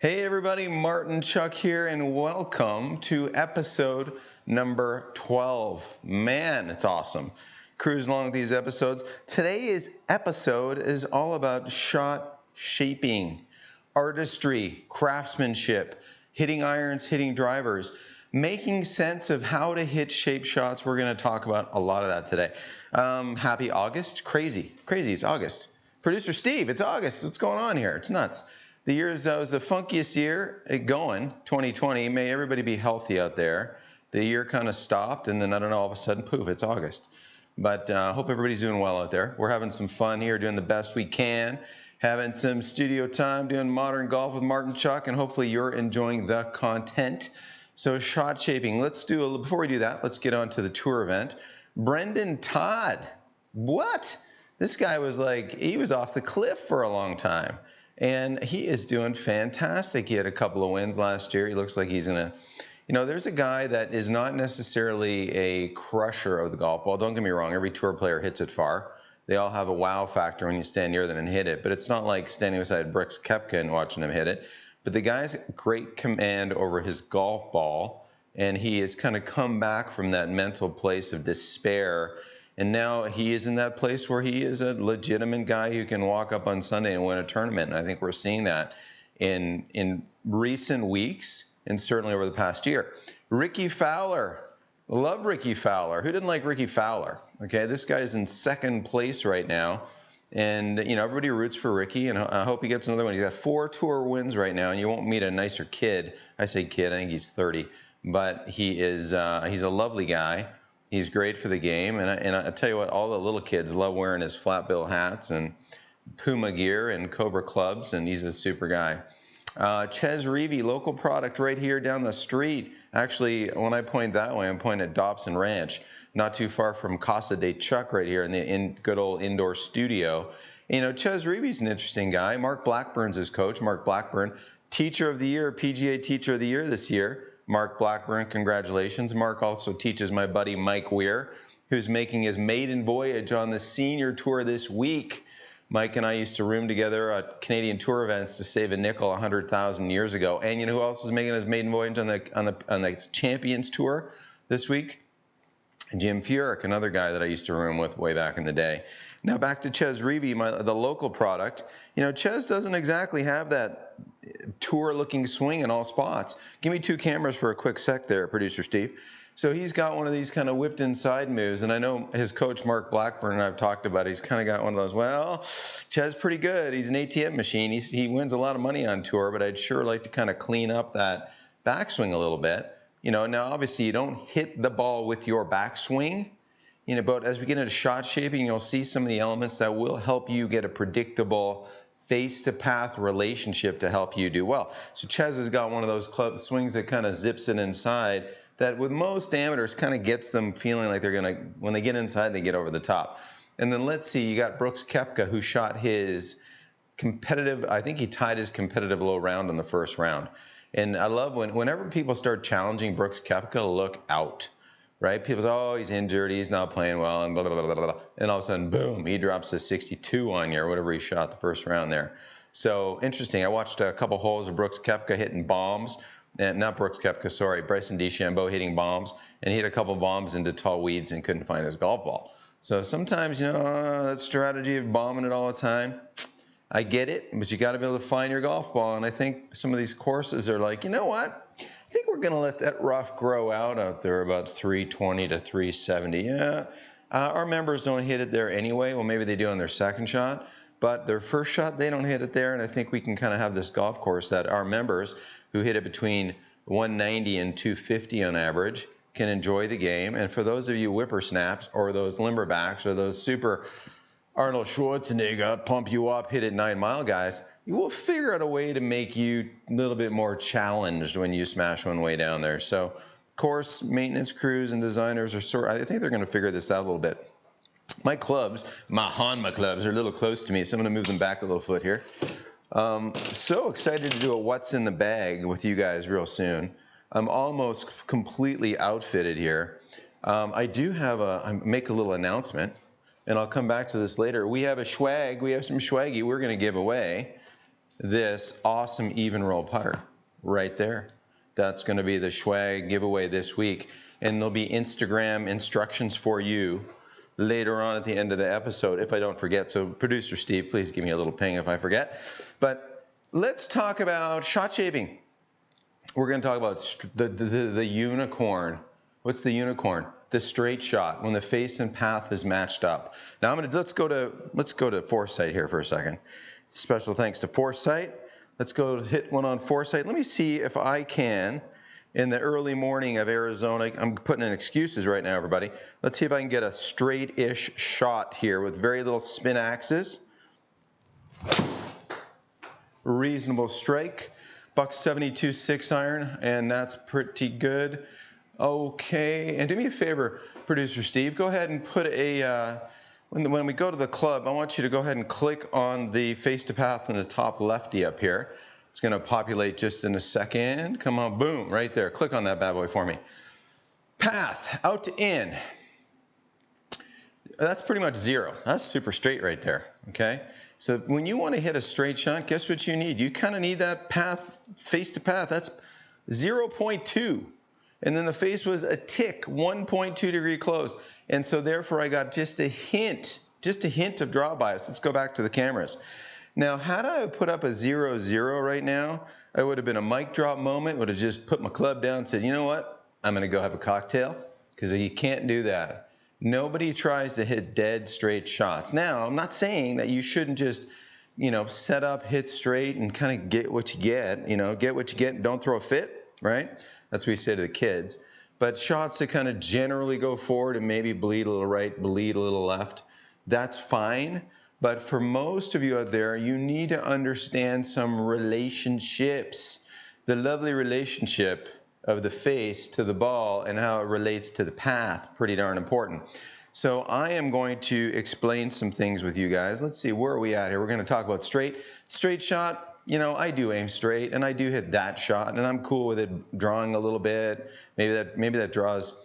Hey everybody, Martin Chuck here, and welcome to episode number 12. Man, it's awesome. Cruising along with these episodes. Today's episode is all about shot shaping, artistry, craftsmanship, hitting irons, hitting drivers, making sense of how to hit shape shots. We're going to talk about a lot of that today. Happy August. Crazy, it's August. Producer Steve, it's August. What's going on here? It's nuts. The year was the funkiest year going, 2020. May everybody be healthy out there. The year kind of stopped, and then I don't know, all of a sudden, poof, it's August. But hope everybody's doing well out there. We're having some fun here, doing the best we can, having some studio time, doing modern golf with Martin Chuck, and hopefully you're enjoying the content. So shot shaping, before we do that, let's get on to the tour event. Brendan Todd, what? This guy he was off the cliff for a long time. And he is doing fantastic. He had a couple of wins last year. He looks like he's going to, there's a guy that is not necessarily a crusher of the golf ball. Don't get me wrong. Every tour player hits it far. They all have a wow factor when you stand near them and hit it. But it's not like standing beside Brooks Koepka and watching him hit it. But the guy's great command over his golf ball. And he has kind of come back from that mental place of despair. And now he is in that place where he is a legitimate guy who can walk up on Sunday and win a tournament. And I think we're seeing that in recent weeks and certainly over the past year. Ricky Fowler. Love Ricky Fowler. Who didn't like Ricky Fowler? Okay, this guy's in second place right now. And, everybody roots for Ricky, and I hope he gets another one. He's got 4 tour wins right now, and you won't meet a nicer kid. I say kid, I think he's 30. But he's a lovely guy. He's great for the game, and I tell you what, all the little kids love wearing his flat bill hats and Puma gear and Cobra clubs, and he's a super guy. Ches Revi, local product right here down the street. Actually, when I point that way, I'm pointing at Dobson Ranch, not too far from Casa de Chuck right here in the good old indoor studio. Ches Revi's an interesting guy. Mark Blackburn's his coach. Mark Blackburn, Teacher of the Year, PGA Teacher of the Year this year. Mark Blackburn, congratulations. Mark also teaches my buddy Mike Weir, who's making his maiden voyage on the senior tour this week. Mike and I used to room together at Canadian tour events to save a nickel 100,000 years ago. And you know who else is making his maiden voyage on the Champions Tour this week? Jim Furyk, another guy that I used to room with way back in the day. Now back to Ches Revi, the local product. Ches doesn't exactly have that tour-looking swing in all spots. Give me 2 cameras for a quick sec there, Producer Steve. So he's got one of these kind of whipped inside moves, and I know his coach, Mark Blackburn, and I've talked about it. He's kind of got one of those, well, Ches pretty good. He's an ATM machine. He wins a lot of money on tour, but I'd sure like to kind of clean up that backswing a little bit. Now obviously you don't hit the ball with your backswing, but as we get into shot shaping, you'll see some of the elements that will help you get a predictable face-to-path relationship to help you do well. So Ches has got one of those club swings that kind of zips it inside that with most amateurs kind of gets them feeling like they're going to, when they get inside, they get over the top. And then let's see, you got Brooks Koepka, who shot his competitive, I think he tied his competitive low round in the first round. And I love whenever people start challenging Brooks Koepka, look out, right? People say, oh, he's injured, he's not playing well, and blah, blah, blah, blah, blah. And all of a sudden, boom, he drops a 62 on you or whatever he shot the first round there. So interesting. I watched a couple holes of Brooks Koepka hitting bombs. And not Brooks Koepka, sorry, Bryson DeChambeau hitting bombs. And he hit a couple bombs into tall weeds and couldn't find his golf ball. So sometimes, that strategy of bombing it all the time, I get it, but you got to be able to find your golf ball. And I think some of these courses are like, you know what? I think we're going to let that rough grow out there about 320 to 370. Yeah, our members don't hit it there anyway. Well, maybe they do on their second shot, but their first shot, they don't hit it there. And I think we can kind of have this golf course that our members who hit it between 190 and 250 on average can enjoy the game. And for those of you whippersnaps or those limberbacks or those super Arnold Schwarzenegger, pump you up, hit it 9 mile guys, you will figure out a way to make you a little bit more challenged when you smash one way down there. So course maintenance crews and designers I think they're going to figure this out a little bit. My clubs, my Hanma clubs, are a little close to me, so I'm going to move them back a little foot here. So excited to do a what's in the bag with you guys real soon. I'm almost completely outfitted here. I do have I make a little announcement, and I'll come back to this later. We have a swag. We have some swaggy we're going to give away. this awesome even roll putter right there. That's going to be the swag giveaway this week. And there'll be Instagram instructions for you later on at the end of the episode if I don't forget. So producer Steve, please give me a little ping if I forget. But let's talk about shot shaping. We're going to talk about the unicorn. What's the unicorn? The straight shot when the face and path is matched up. Now let's go to foresight here for a second. Special thanks to foresight. Let's go hit one on foresight. Let me see if I can, in the early morning of Arizona, I'm putting in excuses right now, everybody. Let's see if I can get a straight-ish shot here with very little spin axis. Reasonable strike. Buck 72 6-iron, and that's pretty good. Okay, and do me a favor, producer Steve, go ahead and put a, when we go to the club, I want you to go ahead and click on the face to path in the top lefty up here. It's going to populate just in a second. Come on, boom, right there. Click on that bad boy for me. Path, out to in. That's pretty much 0. That's super straight right there, okay? So when you want to hit a straight shot, guess what you need? You kind of need that path, face to path. That's 0.2. And then the face was a tick, 1.2 degree closed. And so therefore I got just a hint of draw bias. Let's go back to the cameras. Now, had I put up a 0-0 right now, I would have been a mic drop moment, would have just put my club down and said, you know what? I'm going to go have a cocktail, because you can't do that. Nobody tries to hit dead straight shots. Now, I'm not saying that you shouldn't just, set up, hit straight, and kind of get what you get. Get what you get and don't throw a fit, right? That's what we say to the kids. But shots that kind of generally go forward and maybe bleed a little right, bleed a little left, that's fine. But for most of you out there, you need to understand some relationships. The lovely relationship of the face to the ball and how it relates to the path, pretty darn important. So I am going to explain some things with you guys. Let's see, where are we at here? We're going to talk about straight shot. I do aim straight, and I do hit that shot, and I'm cool with it drawing a little bit. Maybe that draws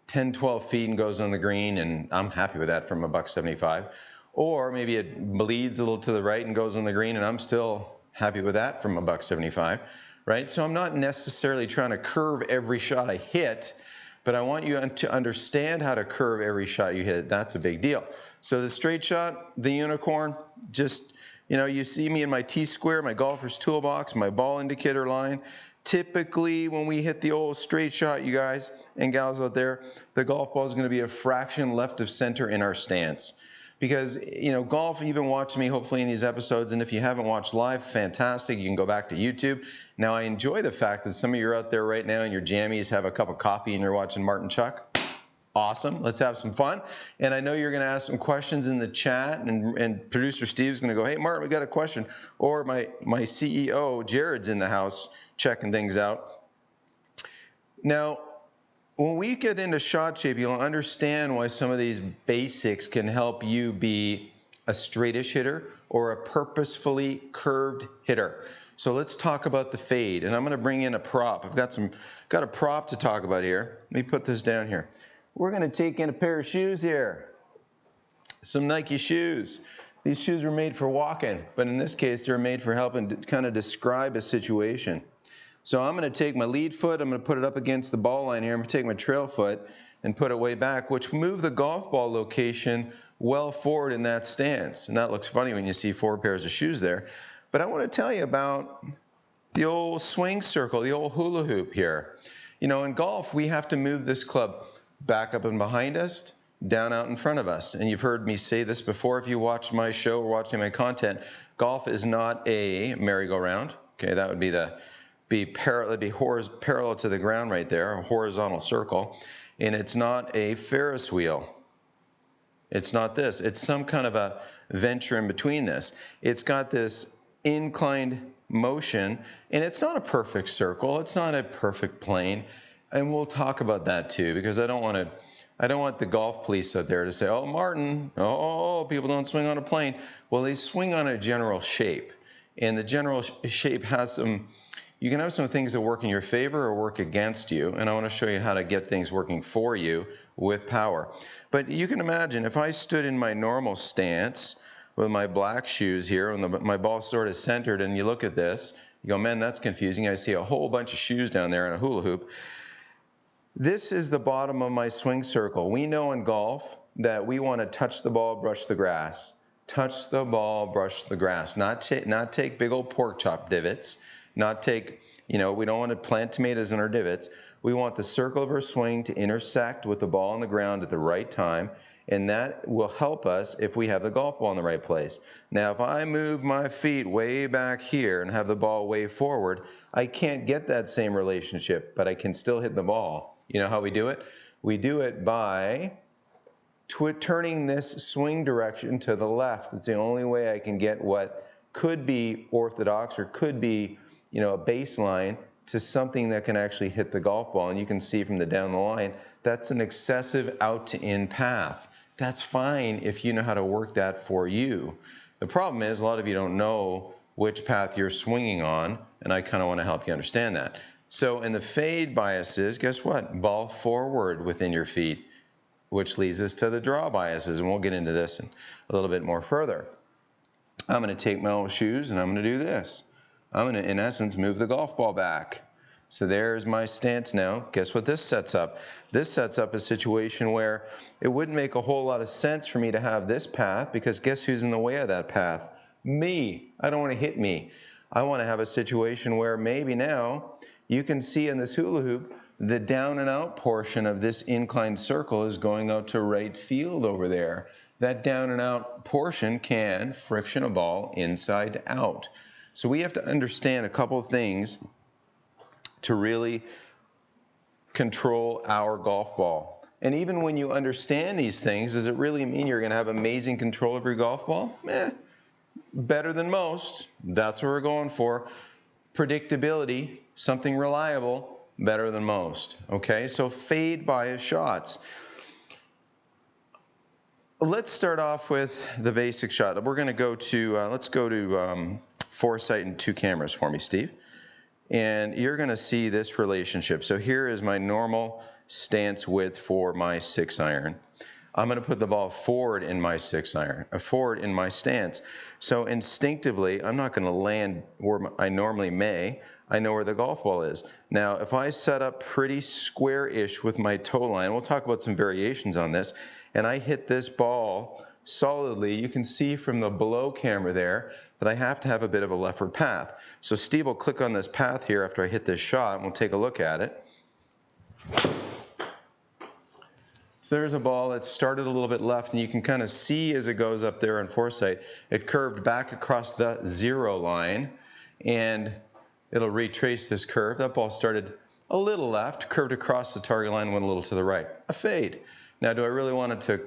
10, 12 feet and goes on the green, and I'm happy with that from a buck 75. Or maybe it bleeds a little to the right and goes on the green, and I'm still happy with that from a buck 75, right? So I'm not necessarily trying to curve every shot I hit, but I want you to understand how to curve every shot you hit. That's a big deal. So the straight shot, the unicorn, just... you see me in my T-square, my golfer's toolbox, my ball indicator line. Typically, when we hit the old straight shot, you guys and gals out there, the golf ball is going to be a fraction left of center in our stance. Because, golf, you've been watching me hopefully in these episodes, and if you haven't watched live, fantastic. You can go back to YouTube. Now, I enjoy the fact that some of you are out there right now and your jammies have a cup of coffee and you're watching Martin Chuck. Awesome. Let's have some fun. And I know you're going to ask some questions in the chat, and producer Steve's going to go, hey, Martin, we got a question. Or my CEO, Jared's in the house checking things out. Now, when we get into shot shape, you'll understand why some of these basics can help you be a straightish hitter or a purposefully curved hitter. So let's talk about the fade. And I'm going to bring in a prop. I've got a prop to talk about here. Let me put this down here. We're going to take in a pair of shoes here, some Nike shoes. These shoes were made for walking, but in this case, they're made for helping to kind of describe a situation. So I'm going to take my lead foot, I'm going to put it up against the ball line here, I'm going to take my trail foot and put it way back, which move the golf ball location well forward in that stance. And that looks funny when you see 4 pairs of shoes there. But I want to tell you about the old swing circle, the old hula hoop here. In golf, we have to move this club back up and behind us, down out in front of us. And you've heard me say this before if you watch my show or watching my content. Golf is not a merry-go-round. Okay, that would be parallel to the ground right there, a horizontal circle. And it's not a Ferris wheel. It's not this. It's some kind of a venture in between this. It's got this inclined motion, and it's not a perfect circle. It's not a perfect plane. And we'll talk about that too, because I don't want the golf police out there to say, oh, Martin, people don't swing on a plane. Well, they swing on a general shape. And the general shape has you can have some things that work in your favor or work against you. And I want to show you how to get things working for you with power. But you can imagine if I stood in my normal stance with my black shoes here, and my ball's sort of centered, and you look at this, you go, man, that's confusing. I see a whole bunch of shoes down there in a hula hoop. This is the bottom of my swing circle. We know in golf that we want to touch the ball, brush the grass. Touch the ball, brush the grass. Not take big old pork chop divots. Not take, we don't want to plant tomatoes in our divots. We want the circle of our swing to intersect with the ball on the ground at the right time, and that will help us if we have the golf ball in the right place. Now, if I move my feet way back here and have the ball way forward, I can't get that same relationship, but I can still hit the ball. You know how we do it? We do it by turning this swing direction to the left. It's the only way I can get what could be orthodox or could be, a baseline to something that can actually hit the golf ball. And you can see from the down the line, that's an excessive out to in path. That's fine if you know how to work that for you. The problem is a lot of you don't know which path you're swinging on, and I kind of want to help you understand that. So in the fade biases, guess what? Ball forward within your feet, which leads us to the draw biases, and we'll get into this a little bit more further. I'm going to take my old shoes and I'm going to do this. I'm going to, in essence, move the golf ball back. So there's my stance now. Guess what this sets up? This sets up a situation where it wouldn't make a whole lot of sense for me to have this path, because guess who's in the way of that path? Me. I don't want to hit me. I want to have a situation where maybe now you can see in this hula hoop, the down and out portion of this inclined circle is going out to right field over there. That down and out portion can friction a ball inside out. So we have to understand a couple of things to really control our golf ball. And even when you understand these things, does it really mean you're going to have amazing control of your golf ball? Better than most. That's what we're going for. Predictability, something reliable, better than most. Okay, so fade bias shots. Let's start off with the basic shot. We're going to go to, let's go to foresight and 2 cameras for me, Steve. And you're going to see this relationship. So here is my normal stance width for my 6-iron. I'm going to put the ball forward in my 6-iron, forward in my stance. So instinctively, I'm not going to land where I normally may. I know where the golf ball is. Now, if I set up pretty square-ish with my toe line, we'll talk about some variations on this, and I hit this ball solidly, you can see from the below camera there that I have to have a bit of a leftward path. So Steve will click on this path here after I hit this shot, and we'll take a look at it. So there's a ball that started a little bit left, and you can kind of see as it goes up there in foresight, it curved back across the 0 line, and it'll retrace this curve. That ball started a little left, curved across the target line, went a little to the right. A fade. Now, do I really want it to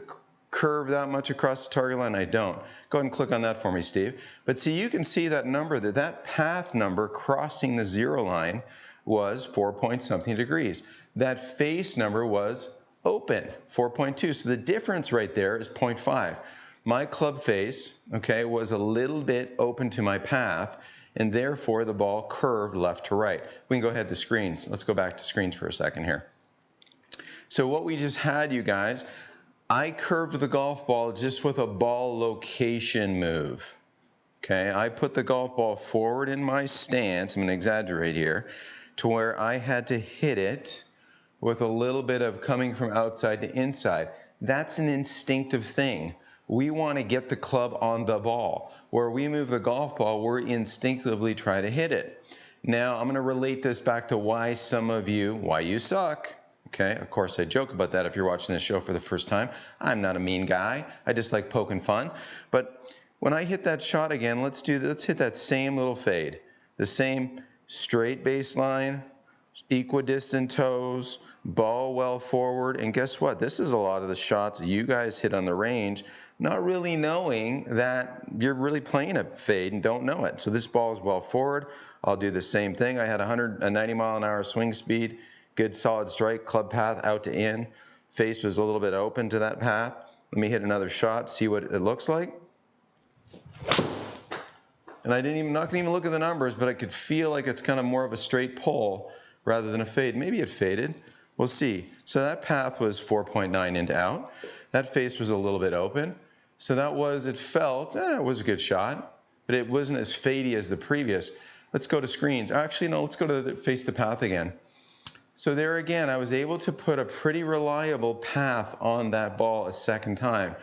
curve that much across the target line? I don't. Go ahead and click on that for me, Steve. But see, you can see that number, that path number crossing the 0 line was 4-point-something degrees. That face number was open, 4.2. So the difference right there is 0.5. My club face, okay, was a little bit open to my path, and therefore the ball curved left to right. We can go ahead to screens. Let's go back to screens for a second here. So what we just had, you guys, I curved the golf ball just with a ball location move. Okay, I put the golf ball forward in my stance, I'm going to exaggerate here, to where I had to hit it with a little bit of coming from outside to inside. That's an instinctive thing. We want to get the club on the ball. Where we move the golf ball, we're instinctively try to hit it. Now, I'm going to relate this back to why you suck. Okay, of course I joke about that if you're watching this show for the first time. I'm not a mean guy. I just like poking fun. But when I hit that shot again, let's hit that same little fade. The same straight baseline, equidistant toes, ball well forward, and guess what? This is a lot of the shots you guys hit on the range, not really knowing that you're really playing a fade and don't know it. So this ball is well forward. I'll do the same thing. I had a 90-mile-an-hour swing speed, good solid strike, club path out to in. Face was a little bit open to that path. Let me hit another shot, see what it looks like. And I not gonna even look at the numbers, but I could feel like it's kind of more of a straight pull rather than a fade. Maybe it faded. We'll see. So that path was 4.9 into out. That face was a little bit open. So that was, it felt, it was a good shot, but it wasn't as fadey as the previous. Let's go to screens. Actually, no, let's go to the face the path again. So there again, I was able to put a pretty reliable path on that ball a second time.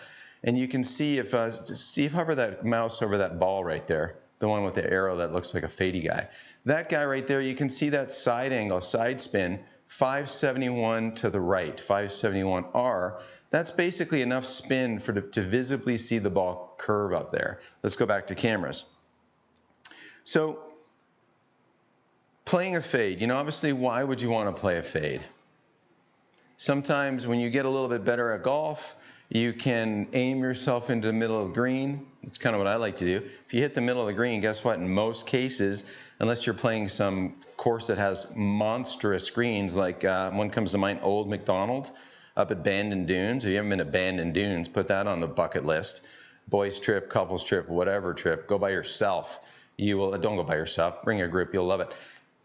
And you can see if, Steve, hover that mouse over that ball right there, the one with the arrow that looks like a fadey guy. That guy right there, you can see that side angle, side spin, 571 to the right, 571R. That's basically enough spin to visibly see the ball curve up there. Let's go back to cameras. So playing a fade, obviously why would you want to play a fade? Sometimes when you get a little bit better at golf, you can aim yourself into the middle of the green. That's kind of what I like to do. If you hit the middle of the green, guess what? In most cases, unless you're playing some course that has monstrous greens, like one comes to mind, Old McDonald up at Bandon Dunes. If you haven't been to Bandon Dunes, put that on the bucket list. Boys trip, couples trip, whatever trip, go by yourself. Don't go by yourself, bring a group, you'll love it.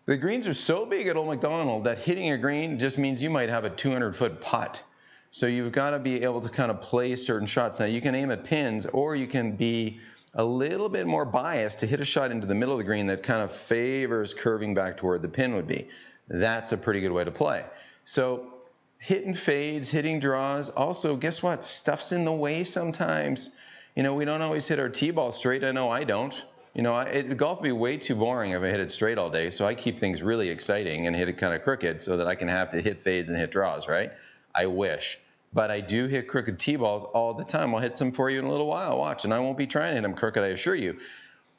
The greens are so big at Old McDonald that hitting a green just means you might have a 200-foot putt. So you've got to be able to kind of play certain shots. Now you can aim at pins, or you can be a little bit more biased to hit a shot into the middle of the green that kind of favors curving back to where the pin would be. That's a pretty good way to play. So hitting fades, hitting draws. Also, guess what? Stuff's in the way sometimes. We don't always hit our tee-ball straight. I know I don't. Golf would be way too boring if I hit it straight all day, so I keep things really exciting and hit it kind of crooked so that I can have to hit fades and hit draws, right? I wish. But I do hit crooked tee-balls all the time. I'll hit some for you in a little while, watch, and I won't be trying to hit them crooked, I assure you.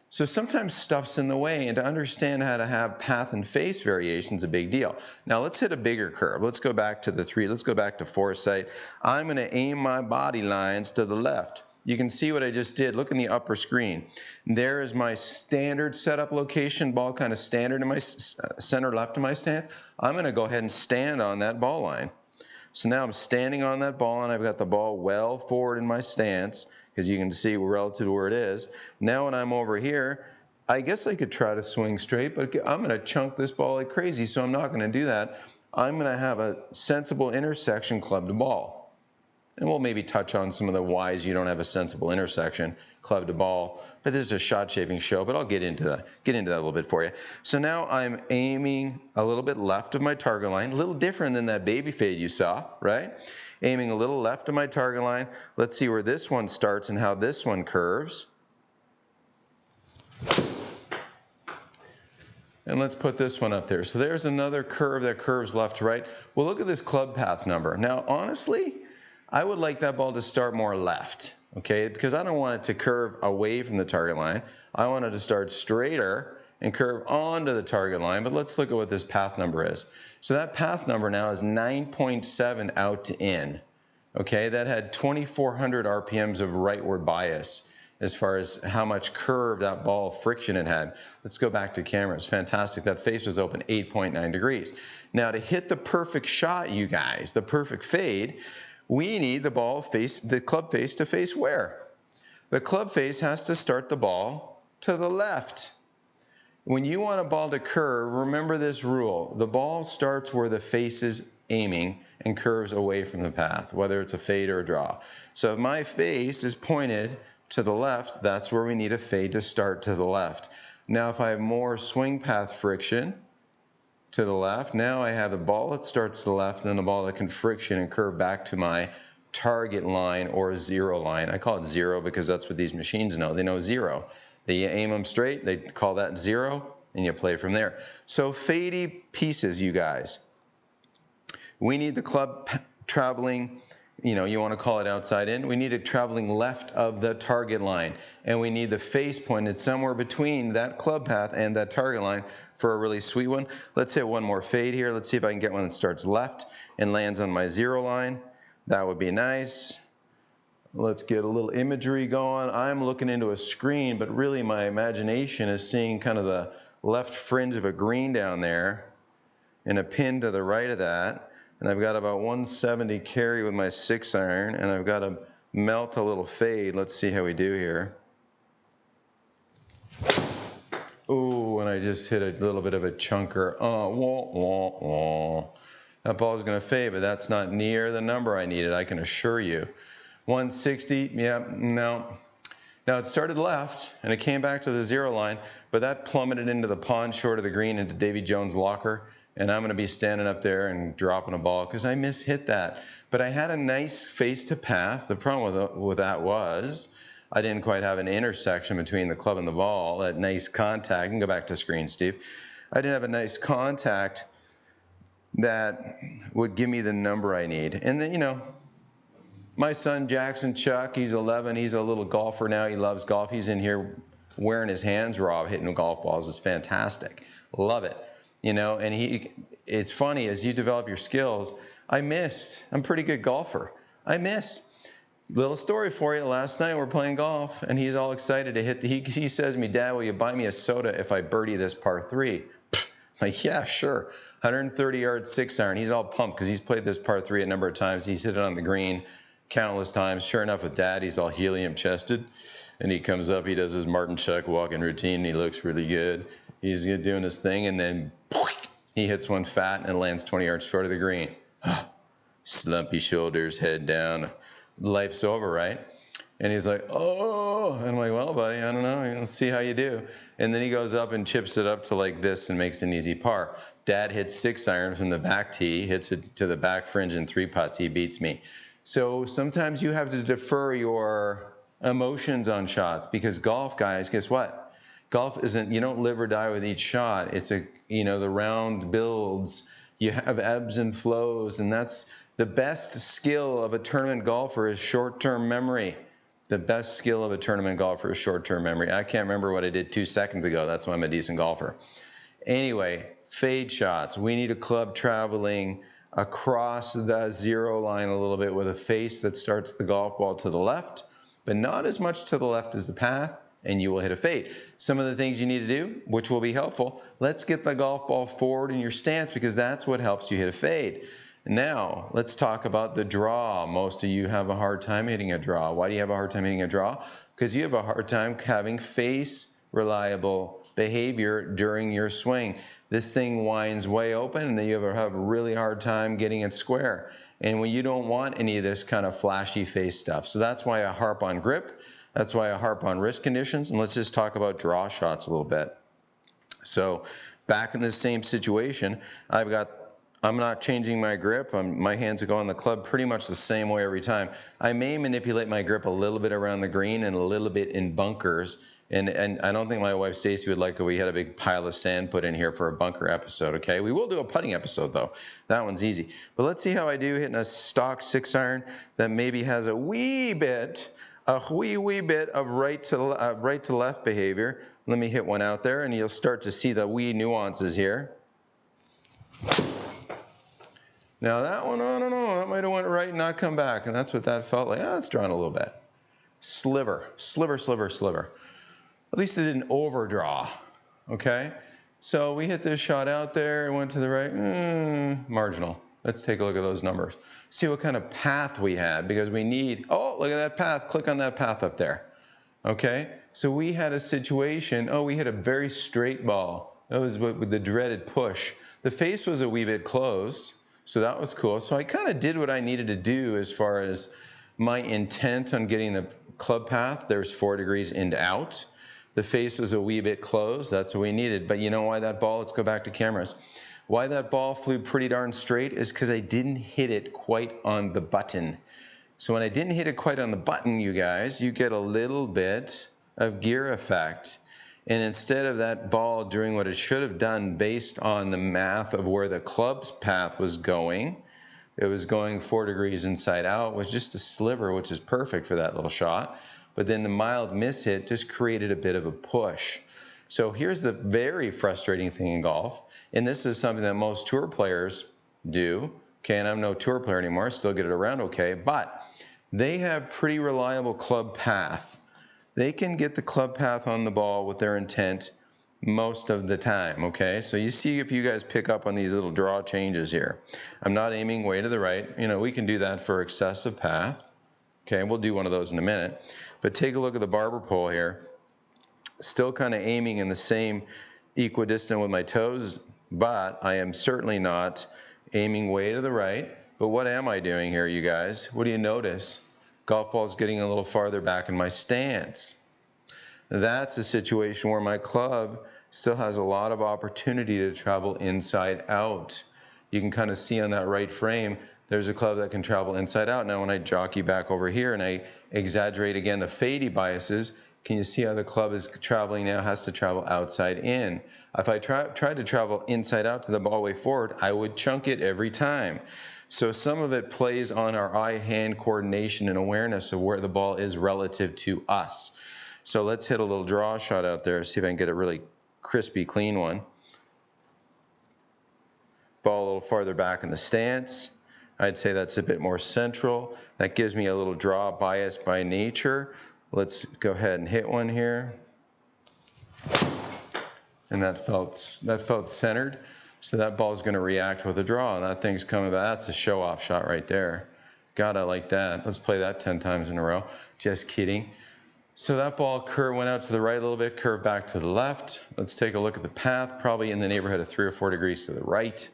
So sometimes stuff's in the way, and to understand how to have path and face variation is a big deal. Now let's hit a bigger curve. Let's go back to let's go back to foresight. I'm going to aim my body lines to the left. You can see what I just did. Look in the upper screen. There is my standard setup location, ball kind of standard in my center left of my stance. I'm going to go ahead and stand on that ball line. So now I'm standing on that ball, and I've got the ball well forward in my stance, because you can see relative to where it is. Now when I'm over here, I guess I could try to swing straight, but I'm going to chunk this ball like crazy, so I'm not going to do that. I'm going to have a sensible intersection club to ball. And we'll maybe touch on some of the whys you don't have a sensible intersection club to ball. But this is a shot shaping show, but I'll get into that a little bit for you. So now I'm aiming a little bit left of my target line, a little different than that baby fade you saw, right? Aiming a little left of my target line. Let's see where this one starts and how this one curves. And let's put this one up there. So there's another curve that curves left to right. Well, look at this club path number. Now, honestly, I would like that ball to start more left, okay? Because I don't want it to curve away from the target line. I want it to start straighter and curve onto the target line. But let's look at what this path number is. So that path number now is 9.7 out to in, okay? That had 2,400 RPMs of rightward bias as far as how much curve that ball friction it had. Let's go back to cameras. Fantastic. That face was open 8.9 degrees. Now to hit the perfect shot, you guys, the perfect fade, we need the club face to face where? The club face has to start the ball to the left. When you want a ball to curve, remember this rule. The ball starts where the face is aiming and curves away from the path, whether it's a fade or a draw. So if my face is pointed to the left, that's where we need a fade to start to the left. Now if I have more swing path friction to the left, now I have a ball that starts to the left and then a ball that can friction and curve back to my target line or zero line. I call it zero because that's what these machines know. They know zero. They aim them straight, they call that zero, and you play from there. So fadey pieces, you guys. We need the club traveling, you want to call it outside in. We need it traveling left of the target line. And we need the face pointed somewhere between that club path and that target line for a really sweet one. Let's hit one more fade here. Let's see if I can get one that starts left and lands on my zero line. That would be nice. Let's get a little imagery going. I'm looking into a screen, but really my imagination is seeing kind of the left fringe of a green down there and a pin to the right of that. And I've got about 170 carry with my 6-iron, and I've got to melt a little fade. Let's see how we do here. Ooh, and I just hit a little bit of a chunker. That ball is going to fade, but that's not near the number I needed, I can assure you. 160, yeah, no. Now it started left, and it came back to the 0 line, but that plummeted into the pond short of the green into Davy Jones' locker, and I'm going to be standing up there and dropping a ball because I mishit that. But I had a nice face to path. The problem with that was I didn't quite have an intersection between the club and the ball, that nice contact. You can go back to screen, Steve. I didn't have a nice contact that would give me the number I need. And then, you know, my son Jackson Chuck, he's 11. He's a little golfer now. He loves golf. He's in here wearing his hands raw, hitting golf balls. It's fantastic. Love it. You know, and it's funny, as you develop your skills, I missed. I'm a pretty good golfer. I miss. Little story for you. Last night we're playing golf, and he's all excited to hit. He says to me, "Dad, will you buy me a soda if I birdie this par 3?" I'm like, yeah, sure. 130-yard 6-iron. He's all pumped because he's played this par 3 a number of times. He's hit it on the green countless times. Sure enough, with Dad, he's all helium-chested, and he comes up. He does his Martin Chuck walking routine. And he looks really good. He's doing his thing, and then he hits one fat and lands 20 yards short of the green. Slumpy shoulders, head down. Life's over, right? And he's like, oh. And I'm like, well, buddy, I don't know. Let's see how you do. And then he goes up and chips it up to like this and makes an easy par. Dad hits 6-iron from the back tee, hits it to the back fringe in 3 putts. He beats me. So sometimes you have to defer your emotions on shots because golf, guys, guess what? Golf isn't, you don't live or die with each shot. It's the round builds. You have ebbs and flows, and that's the best skill of a tournament golfer is short-term memory. The best skill of a tournament golfer is short-term memory. I can't remember what I did 2 seconds ago. That's why I'm a decent golfer. Anyway, fade shots. We need a club traveling across the 0 line a little bit with a face that starts the golf ball to the left, but not as much to the left as the path, and you will hit a fade. Some of the things you need to do, which will be helpful, let's get the golf ball forward in your stance because that's what helps you hit a fade. Now, let's talk about the draw. Most of you have a hard time hitting a draw. Why do you have a hard time hitting a draw? Because you have a hard time having face reliable behavior during your swing. This thing winds way open, and then you have a really hard time getting it square. And when you don't want any of this kind of flashy face stuff. So that's why I harp on grip. That's why I harp on wrist conditions. And let's just talk about draw shots a little bit. So back in the same situation, I'm not changing my grip. My hands are going on the club pretty much the same way every time. I may manipulate my grip a little bit around the green and a little bit in bunkers. And I don't think my wife Stacy would like it. We had a big pile of sand put in here for a bunker episode, okay? We will do a putting episode, though. That one's easy. But let's see how I do hitting a stock 6-iron that maybe has a wee bit of right to left behavior. Let me hit one out there, and you'll start to see the wee nuances here. Now that one, I don't know, that might have went right and not come back, and that's what that felt like. It's drawn a little bit. Sliver. At least it didn't overdraw, okay? So we hit this shot out there, it went to the right, marginal. Let's take a look at those numbers. See what kind of path we had, because we need, oh, look at that path. Click on that path up there, okay? So we had a situation, we hit a very straight ball. That was with the dreaded push. The face was a wee bit closed. So that was cool. So I kind of did what I needed to do as far as my intent on getting the club path. There's 4 degrees in to out. The face was a wee bit closed. That's what we needed. But you know why that ball, let's go back to cameras. Why that ball flew pretty darn straight is because I didn't hit it quite on the button. So when I didn't hit it quite on the button, you guys, you get a little bit of gear effect. And instead of that ball doing what it should have done based on the math of where the club's path was going, it was going 4 degrees inside out, was just a sliver, which is perfect for that little shot. But then the mild miss hit just created a bit of a push. So here's the very frustrating thing in golf, and this is something that most tour players do. Okay, and I'm no tour player anymore, still get it around okay, but they have pretty reliable club path. They can get the club path on the ball with their intent most of the time, okay? So you see if you guys pick up on these little draw changes here. I'm not aiming way to the right. We can do that for excessive path. Okay, we'll do one of those in a minute. But take a look at the barber pole here. Still kind of aiming in the same equidistant with my toes, but I am certainly not aiming way to the right. But what am I doing here, you guys? What do you notice? Golf ball's getting a little farther back in my stance. That's a situation where my club still has a lot of opportunity to travel inside out. You can kind of see on that right frame, there's a club that can travel inside out. Now when I jockey back over here and I exaggerate again the fadey biases, can you see how the club is traveling now, has to travel outside in? If I tried to travel inside out to the ball way forward, I would chunk it every time. So some of it plays on our eye-hand coordination and awareness of where the ball is relative to us. So let's hit a little draw shot out there, see if I can get a really crispy, clean one. Ball a little farther back in the stance. I'd say that's a bit more central. That gives me a little draw bias by nature. Let's go ahead and hit one here. And that felt centered. So that ball's going to react with a draw. And that thing's coming back. That's a show-off shot right there. God, I like that. Let's play that 10 times in a row. Just kidding. So that ball went out to the right a little bit, curved back to the left. Let's take a look at the path, probably in the neighborhood of 3 or 4 degrees to the right.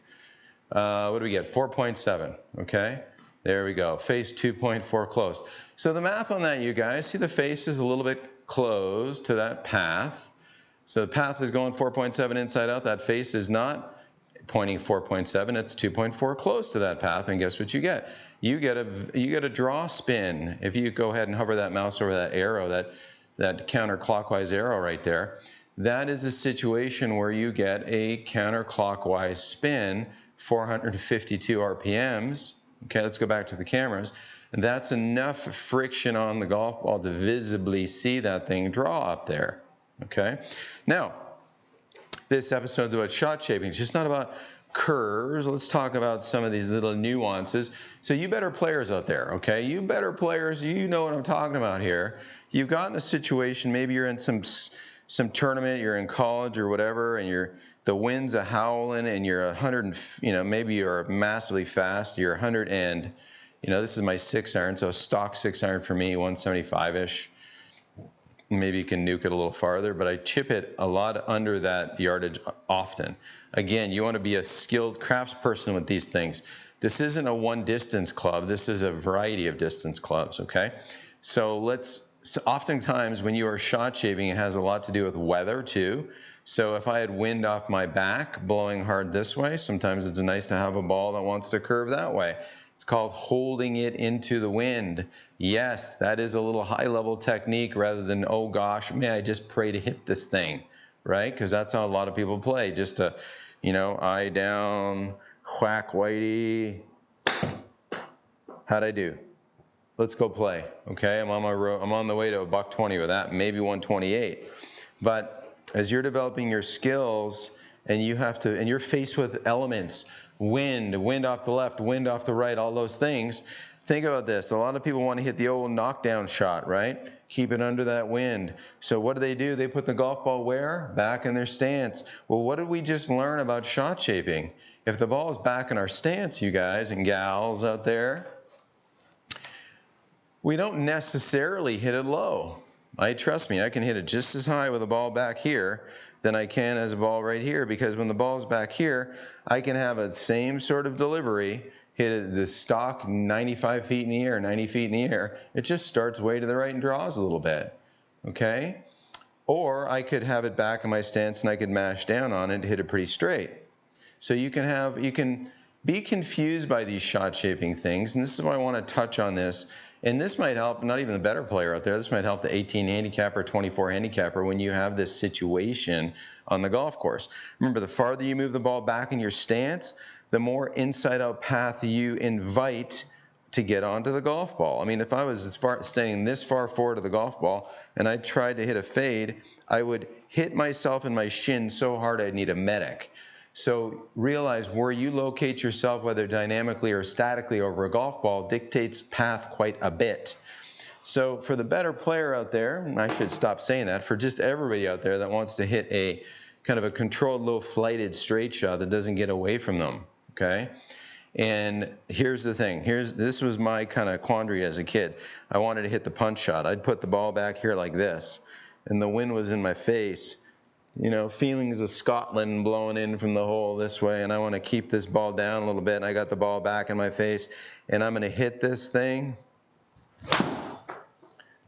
What do we get? 4.7, okay? There we go. Face 2.4 close. So the math on that, you guys, see the face is a little bit closed to that path. So the path is going 4.7 inside out. That face is not pointing 4.7. It's 2.4 close to that path. And guess what you get? You get a draw spin. If you go ahead and hover that mouse over that arrow, that counterclockwise arrow right there, that is a situation where you get a counterclockwise spin, 452 RPMs. Okay, let's go back to the cameras. And that's enough friction on the golf ball to visibly see that thing draw up there. Okay, now this episode's about shot shaping. It's just not about curves. Let's talk about some of these little nuances. So you better players out there, okay? You better players, you know what I'm talking about here. You've gotten a situation, maybe you're in some tournament, you're in college or whatever, and the wind's a howling, and you're 100, maybe you're massively fast. You're 100 and, this is my 6-iron, so a stock 6-iron for me, 175-ish. Maybe you can nuke it a little farther, but I chip it a lot under that yardage often. Again, you want to be a skilled craftsperson with these things. This isn't a one distance club. This is a variety of distance clubs, okay? So oftentimes when you are shot shaping, it has a lot to do with weather too. So if I had wind off my back blowing hard this way, sometimes it's nice to have a ball that wants to curve that way. It's called holding it into the wind. Yes, that is a little high-level technique rather than, oh gosh, may I just pray to hit this thing, right? Because that's how a lot of people play, just to, eye down, whack whitey. How'd I do? Let's go play, okay? I'm on the way to a $120 with that, maybe 128. But as you're developing your skills and you're faced with elements, wind off the left, wind off the right, all those things. Think about this. A lot of people want to hit the old knockdown shot, right? Keep it under that wind. So what do? They put the golf ball where? Back in their stance. Well, what did we just learn about shot shaping? If the ball is back in our stance, you guys and gals out there, we don't necessarily hit it low. Trust me, I can hit it just as high with a ball back here than I can as a ball right here, because when the ball's back here, I can have a same sort of delivery, hit the stock 95 feet in the air, 90 feet in the air. It just starts way to the right and draws a little bit, okay? Or I could have it back in my stance and I could mash down on it and hit it pretty straight. So you can be confused by these shot shaping things, and this is why I want to touch on this. And this might help, not even the better player out there, this might help the 18 handicapper, 24 handicapper when you have this situation on the golf course. Remember, the farther you move the ball back in your stance, the more inside-out path you invite to get onto the golf ball. I mean, if I was staying this far forward of the golf ball and I tried to hit a fade, I would hit myself in my shin so hard I'd need a medic. So realize where you locate yourself, whether dynamically or statically over a golf ball, dictates path quite a bit. So for the better player out there, and I should stop saying that, for just everybody out there that wants to hit a kind of a controlled, low flighted straight shot that doesn't get away from them, okay? And here's the thing. This was my kind of quandary as a kid. I wanted to hit the punch shot. I'd put the ball back here like this, and the wind was in my face. Feelings of Scotland blowing in from the hole this way, and I want to keep this ball down a little bit, and I got the ball back in my face, and I'm going to hit this thing.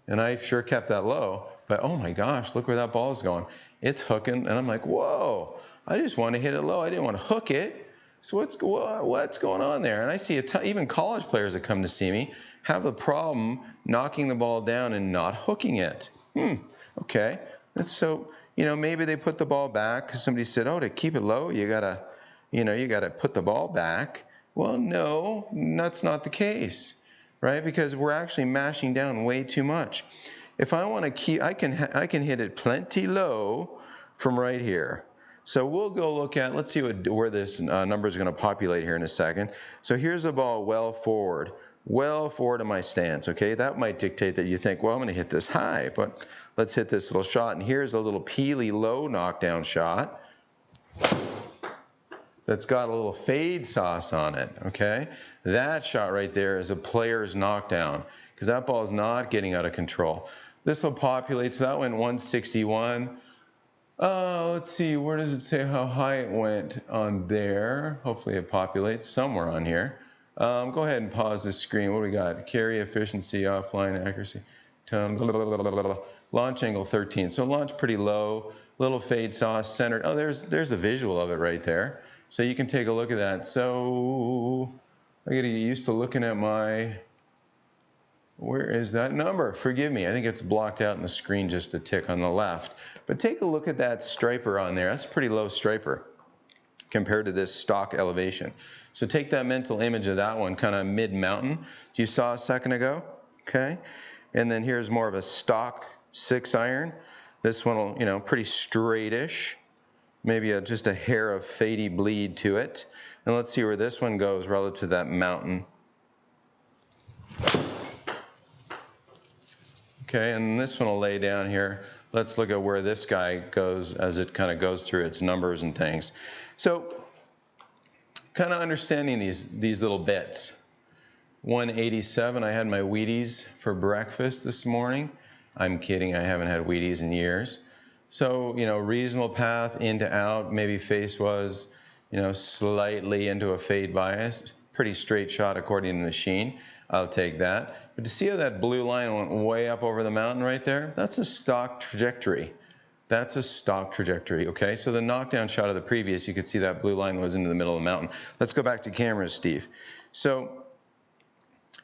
And I sure kept that low, but oh my gosh, look where that ball is going. It's hooking, and I'm like, whoa, I just want to hit it low. I didn't want to hook it. So what's going on there? And I see even college players that come to see me have a problem knocking the ball down and not hooking it. Okay. And so, maybe they put the ball back because somebody said, oh, to keep it low, you gotta put the ball back. Well, no, that's not the case, right? Because we're actually mashing down way too much. If I want to keep, I can hit it plenty low from right here. So we'll go look at, let's see where this number is going to populate here in a second. So here's the ball well forward of my stance, okay? That might dictate that you think, well, I'm going to hit this high, but let's hit this little shot. And here's a little peely low knockdown shot that's got a little fade sauce on it, okay? That shot right there is a player's knockdown because that ball is not getting out of control. This will populate, so that went 161. Let's see, where does it say how high it went on there? Hopefully it populates somewhere on here. Go ahead and pause this screen. What do we got? Carry efficiency, offline accuracy, tone, launch angle 13. So launch pretty low, little fade sauce centered. Oh, there's a visual of it right there. So you can take a look at that. So I gotta get used to looking at where is that number? Forgive me, I think it's blocked out in the screen just a tick on the left. But take a look at that striper on there. That's a pretty low striper compared to this stock elevation. So take that mental image of that one, kind of mid-mountain you saw a second ago, okay? And then here's more of a stock 6-iron. This one will, pretty straightish. Maybe just a hair of fadey bleed to it. And let's see where this one goes relative to that mountain. Okay, and this one will lay down here. Let's look at where this guy goes as it kind of goes through its numbers and things. So kind of understanding these little bits. 187, I had my Wheaties for breakfast this morning. I'm kidding, I haven't had Wheaties in years. So, reasonable path into out, maybe face was, slightly into a fade bias. Pretty straight shot according to the machine. I'll take that. But to see how that blue line went way up over the mountain right there, that's a stock trajectory. That's a stock trajectory, okay? So the knockdown shot of the previous, you could see that blue line was into the middle of the mountain. Let's go back to cameras, Steve. So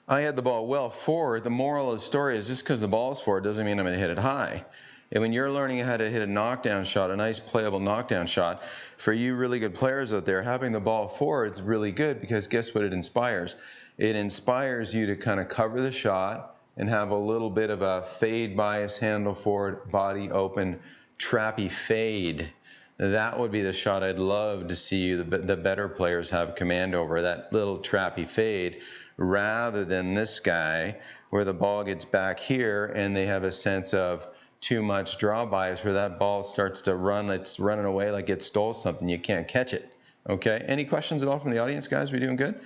I had the ball well forward. The moral of the story is just because the ball's forward doesn't mean I'm going to hit it high. And when you're learning how to hit a knockdown shot, a nice playable knockdown shot, for you really good players out there, having the ball forward is really good because guess what it inspires? It inspires you to kind of cover the shot and have a little bit of a fade bias, handle forward, body open, trappy fade. That would be the shot I'd love to see you, the better players have command over, that little trappy fade, rather than this guy where the ball gets back here and they have a sense of too much draw bias where that ball starts to run, it's running away like it stole something, you can't catch it. Okay, any questions at all from the audience, guys? We doing good?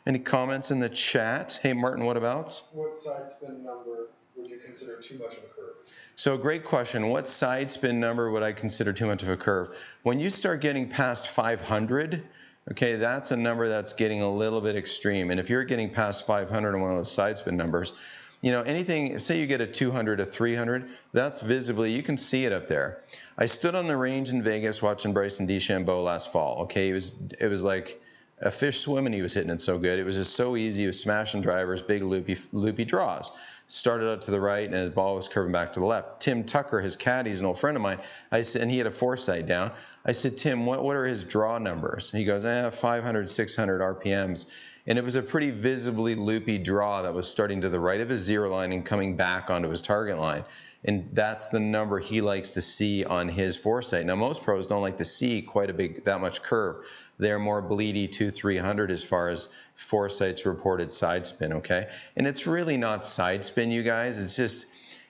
Any comments in the chat? Hey, Martin, what abouts? What side spin number would you consider too much of a curve? So great question. What side spin number would I consider too much of a curve? When you start getting past 500, okay, that's a number that's getting a little bit extreme. And if you're getting past 500 on one of those side spin numbers, anything, say you get a 200, a 300, that's visibly, you can see it up there. I stood on the range in Vegas watching Bryson DeChambeau last fall, okay? It was like a fish swimming, he was hitting it so good. It was just so easy. He was smashing drivers, big loopy draws. Started out to the right, and his ball was curving back to the left. Tim Tucker, his caddy, is an old friend of mine. I said, and he had a foresight down. I said, Tim, what are his draw numbers? And he goes, 500, 600 RPMs. And it was a pretty visibly loopy draw that was starting to the right of his zero line and coming back onto his target line. And that's the number he likes to see on his foresight. Now, most pros don't like to see that much curve. They're more bleedy 200-300 as far as foresight's reported side spin, okay? And it's really not side spin, you guys.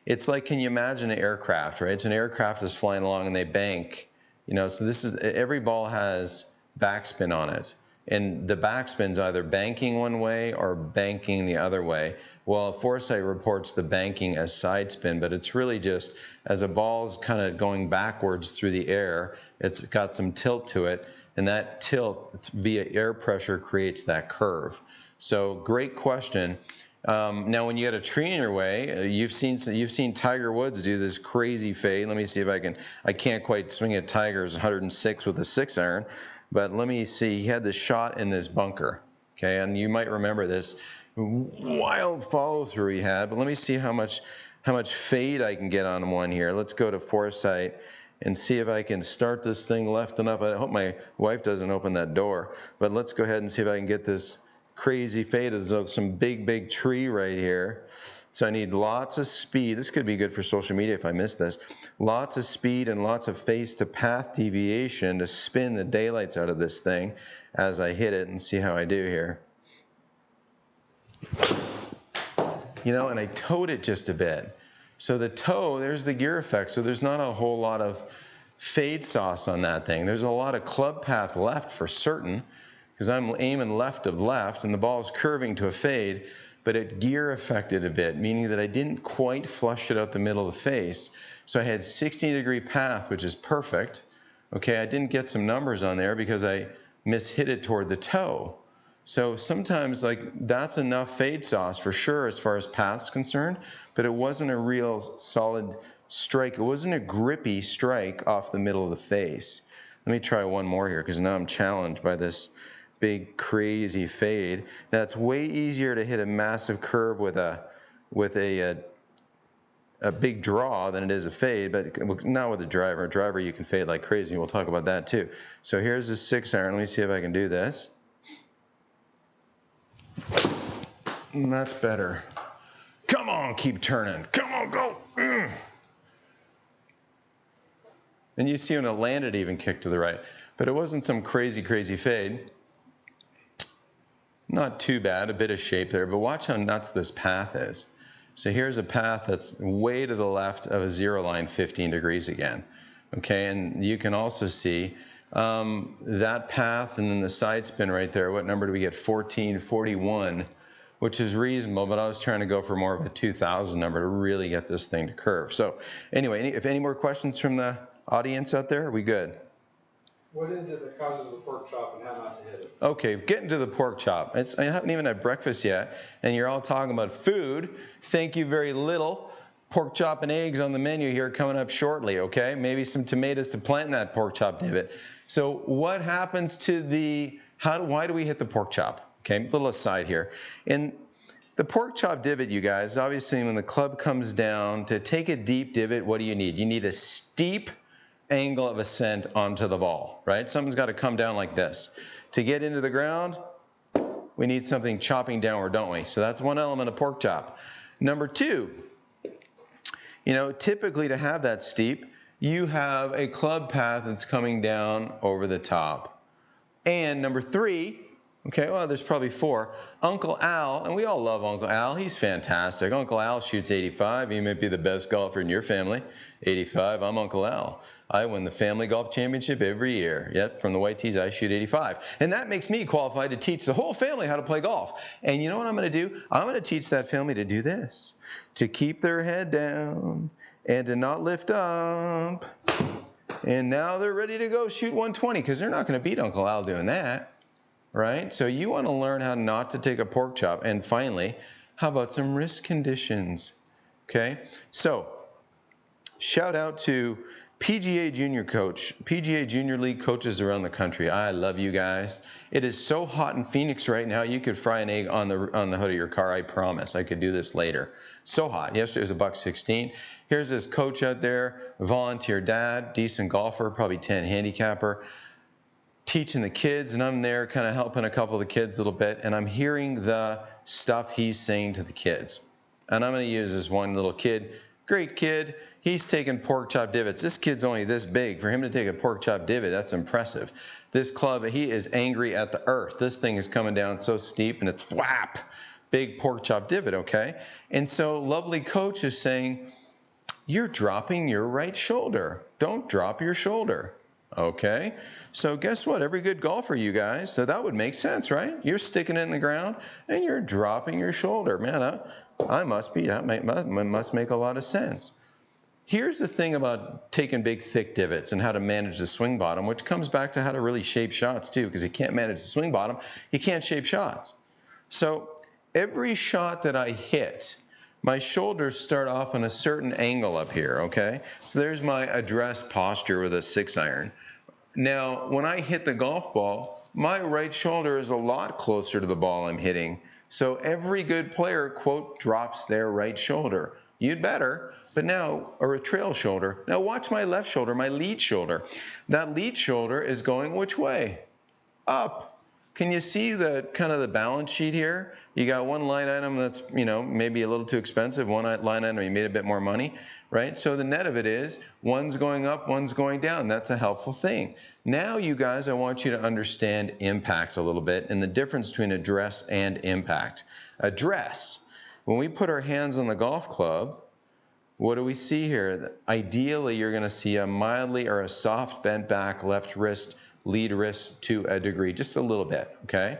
It's like, can you imagine an aircraft, right? It's an aircraft that's flying along and they bank, so every ball has backspin on it. And the backspin's either banking one way or banking the other way. Well, foresight reports the banking as side spin, but it's really just as a ball's kind of going backwards through the air, it's got some tilt to it, and that tilt via air pressure creates that curve. So great question. Now, when you got a tree in your way, you've seen Tiger Woods do this crazy fade. Let me see if I can't quite swing at Tiger's 106 with a 6-iron, but let me see. He had this shot in this bunker, okay, and you might remember this wild follow through he had. But let me see how much fade I can get on one here. Let's go to Foresight and see if I can start this thing left enough. I hope my wife doesn't open that door, but let's go ahead and see if I can get this crazy fade. There's some big tree right here. So I need lots of speed. This could be good for social media if I miss this. Lots of speed and lots of face to path deviation to spin the daylights out of this thing as I hit it, and see how I do here. You know, and I towed it just a bit. So the toe, there's the gear effect. So there's not a whole lot of fade sauce on that thing. There's a lot of club path left for certain, because I'm aiming left of left, and the ball's curving to a fade, but it gear affected a bit, meaning that I didn't quite flush it out the middle of the face. So I had 60-degree path, which is perfect. Okay, I didn't get some numbers on there because I mishit it toward the toe. So sometimes, like, that's enough fade sauce for sure as far as path's concerned, but it wasn't a real solid strike. It wasn't a grippy strike off the middle of the face. Let me try one more here, because now I'm challenged by this big crazy fade. Now it's way easier to hit a massive curve with a big draw than it is a fade, but not with a driver. A driver you can fade like crazy. We'll talk about that too. So here's a 6-iron. Let me see if I can do this. And that's better. Come on, keep turning. Come on, go. And you see when it landed, even kicked to the right. But it wasn't some crazy fade. Not too bad, a bit of shape there, but watch how nuts this path is. So here's a path that's way to the left of a 0 line, 15 degrees again. Okay, and you can also see that path and then the side spin right there. What number do we get? 1441, which is reasonable, but I was trying to go for more of a 2000 number to really get this thing to curve. So anyway, if any more questions from the audience out there, are we good? What is it that causes the pork chop and how not to hit it? Okay, getting to the pork chop. I haven't even had breakfast yet, and you're all talking about food. Thank you very little. Pork chop and eggs on the menu here coming up shortly, okay? Maybe some tomatoes to plant in that pork chop divot. So what happens to why do we hit the pork chop? Okay, a little aside here. In the pork chop divot, you guys, obviously when the club comes down, to take a deep divot, what do you need? You need a steep angle of ascent onto the ball, right? Something's got to come down like this. To get into the ground, we need something chopping downward, don't we? So that's one element of pork chop. Number two, you know, typically to have that steep, you have a club path that's coming down over the top. And number three, okay, well, there's probably four. Uncle Al, and we all love Uncle Al. He's fantastic. Uncle Al shoots 85. He might be the best golfer in your family. 85, I'm Uncle Al. I win the family golf championship every year. Yep, from the White Tees, I shoot 85. And that makes me qualified to teach the whole family how to play golf. And you know what I'm going to do? I'm going to teach that family to do this, to keep their head down and to not lift up. And now they're ready to go shoot 120 because they're not going to beat Uncle Al doing that, right? So you want to learn how not to take a pork chop. And finally, how about some wrist conditions? Okay, so shout out to PGA Junior League coaches around the country. I love you guys. It is so hot in Phoenix right now, you could fry an egg on the hood of your car, I promise. I could do this later. So hot. Yesterday was $1.16. Here's this coach out there, volunteer dad, decent golfer, probably 10 handicapper, teaching the kids, and I'm there kind of helping a couple of the kids a little bit, and I'm hearing the stuff he's saying to the kids. And I'm going to use this one little kid, great kid. He's taking pork chop divots. This kid's only this big. For him to take a pork chop divot, that's impressive. This club, he is angry at the earth. This thing is coming down so steep, and it's thwap, big pork chop divot, okay? And so lovely coach is saying, you're dropping your right shoulder. Don't drop your shoulder, okay? So guess what? Every good golfer, you guys, so that would make sense, right? You're sticking it in the ground, and you're dropping your shoulder. Man, that must make a lot of sense. Here's the thing about taking big, thick divots and how to manage the swing bottom, which comes back to how to really shape shots, too, because you can't manage the swing bottom. You can't shape shots. So every shot that I hit, my shoulders start off on a certain angle up here, okay? So there's my address posture with a 6-iron. Now, when I hit the golf ball, my right shoulder is a lot closer to the ball I'm hitting. So every good player, quote, drops their right shoulder. You'd better, but now, or a trail shoulder. Now watch my left shoulder, my lead shoulder. That lead shoulder is going which way? Up. Can you see the kind of the balance sheet here? You got one line item that's, maybe a little too expensive. One line item you made a bit more money, right? So the net of it is one's going up, one's going down. That's a helpful thing. Now, you guys, I want you to understand impact a little bit and the difference between address and impact. Address, when we put our hands on the golf club, what do we see here? Ideally, you're going to see a mildly or a soft bent back left wrist, lead wrist to a degree, just a little bit, okay?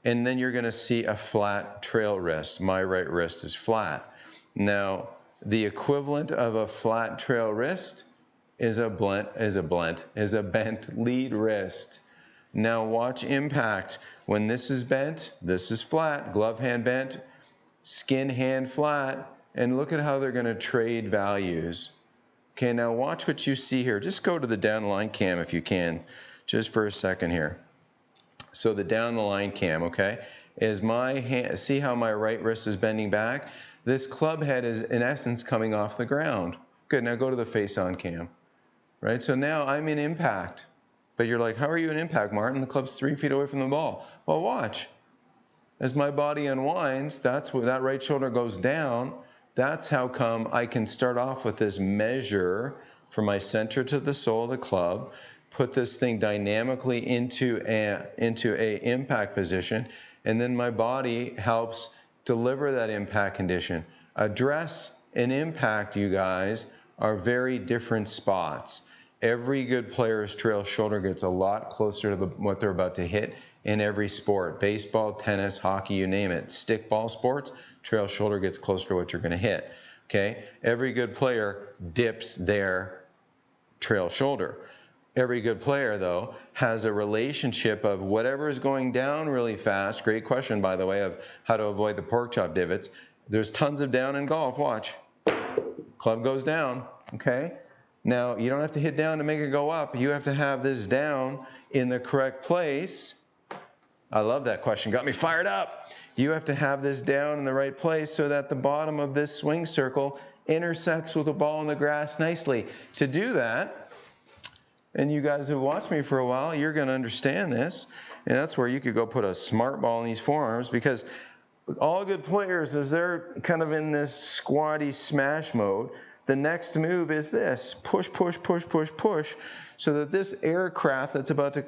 And then you're going to see a flat trail wrist. My right wrist is flat. Now, the equivalent of a flat trail wrist is a bent lead wrist. Now watch impact. When this is bent, this is flat, glove hand bent, skin hand flat, and look at how they're going to trade values. Okay, now watch what you see here. Just go to the down the line cam if you can, just for a second here. So the down the line cam, okay, is my hand. See how my right wrist is bending back? This club head is in essence coming off the ground. Good, now go to the face on cam. Right, so now I'm in impact. But you're like, how are you in impact, Martin? The club's 3 feet away from the ball. Well, watch. As my body unwinds, that's where that right shoulder goes down. That's how come I can start off with this measure from my center to the sole of the club, put this thing dynamically into a impact position, and then my body helps deliver that impact condition. Address and impact, you guys, are very different spots. Every good player's trail shoulder gets a lot closer to what they're about to hit in every sport. Baseball, tennis, hockey, you name it. Stickball sports, trail shoulder gets closer to what you're going to hit. Okay? Every good player dips their trail shoulder. Every good player, though, has a relationship of whatever is going down really fast. Great question, by the way, of how to avoid the pork chop divots. There's tons of down in golf. Watch. Club goes down. Okay? Now, you don't have to hit down to make it go up. You have to have this down in the correct place. I love that question. Got me fired up. You have to have this down in the right place so that the bottom of this swing circle intersects with the ball in the grass nicely. To do that, and you guys who watched me for a while, you're going to understand this. And that's where you could go put a smart ball in these forearms, because all good players, as they're kind of in this squatty smash mode, the next move is this. Push, push, push, push, push, so that this aircraft that's about to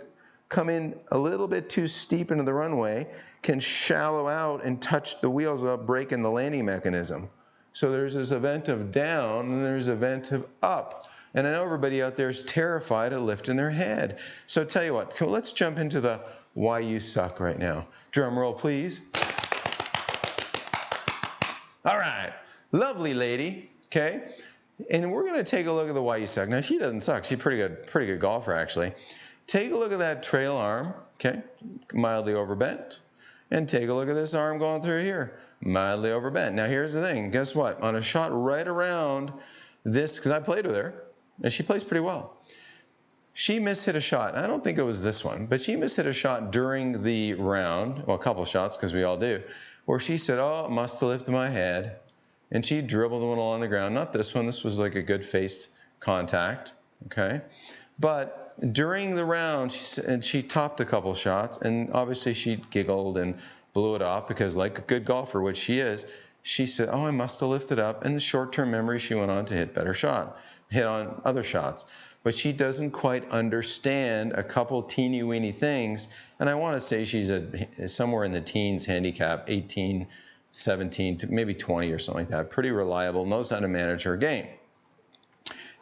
come in a little bit too steep into the runway can shallow out and touch the wheels without breaking the landing mechanism. So there's this event of down and there's an event of up. And I know everybody out there is terrified of lifting their head. So tell you what, so let's jump into the why you suck right now. Drum roll, please. All right, lovely lady, okay? And we're going to take a look at the why you suck. Now, she doesn't suck. She's a pretty good golfer, actually. Take a look at that trail arm, okay, mildly overbent. And take a look at this arm going through here, mildly overbent. Now, here's the thing. Guess what? On a shot right around this, because I played with her, and she plays pretty well. She mishit a shot. I don't think it was this one, but she mishit a shot during the round, well, a couple shots, because we all do, where she said, oh, must have lifted my head. And she dribbled one along the ground. Not this one. This was like a good faced contact, okay? But during the round, she topped a couple shots, and obviously she giggled and blew it off because, like a good golfer, which she is, she said, oh, I must have lifted up. And the short-term memory, she went on to hit on other shots. But she doesn't quite understand a couple teeny-weeny things. And I want to say she's somewhere in the teens handicap, 18, 17 to maybe 20 or something like that. Pretty reliable, knows how to manage her game.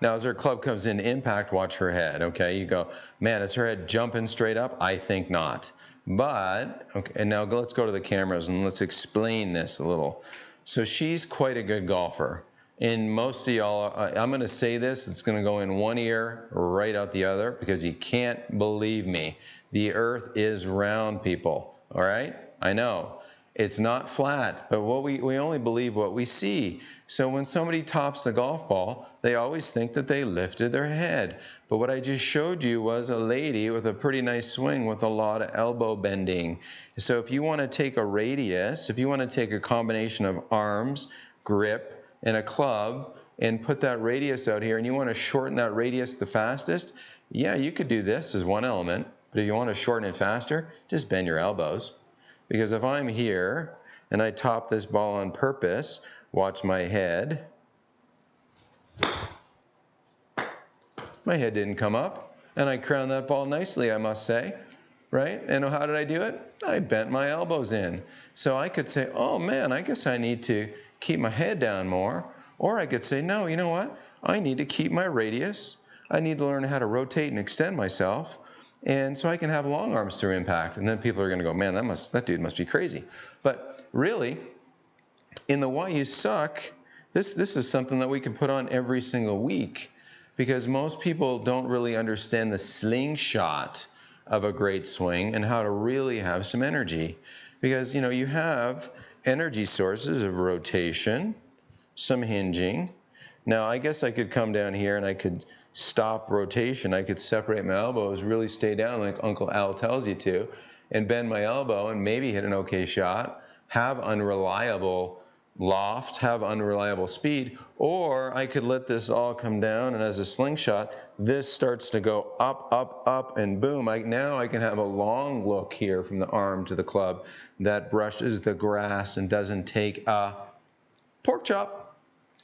Now, as her club comes in impact, watch her head, okay? You go, man, is her head jumping straight up? I think not. But, okay, and now let's go to the cameras and let's explain this a little. So she's quite a good golfer. And most of y'all, I'm going to say this, it's going to go in one ear, right out the other, because you can't believe me. The earth is round, people, all right? I know. It's not flat, but we only believe what we see. So when somebody tops the golf ball, they always think that they lifted their head. But what I just showed you was a lady with a pretty nice swing with a lot of elbow bending. So if you want to take a radius, if you want to take a combination of arms, grip, and a club, and put that radius out here, and you want to shorten that radius the fastest, yeah, you could do this as one element. But if you want to shorten it faster, just bend your elbows. Because if I'm here and I top this ball on purpose, watch my head. My head didn't come up, and I crowned that ball nicely, I must say, right? And how did I do it? I bent my elbows in. So I could say, oh man, I guess I need to keep my head down more. Or I could say, no, you know what? I need to keep my radius. I need to learn how to rotate and extend myself. And so I can have long arms through impact. And then people are going to go, man, that dude must be crazy. But really, in the Why You Suck, this is something that we can put on every single week, because most people don't really understand the slingshot of a great swing and how to really have some energy. Because, you have energy sources of rotation, some hinging. Now, I guess I could come down here and I could stop rotation. I could separate my elbows, really stay down like Uncle Al tells you to, and bend my elbow and maybe hit an okay shot, have unreliable loft, have unreliable speed, or I could let this all come down, and as a slingshot, this starts to go up, up, up, and boom. Now I can have a long look here from the arm to the club that brushes the grass and doesn't take a pork chop,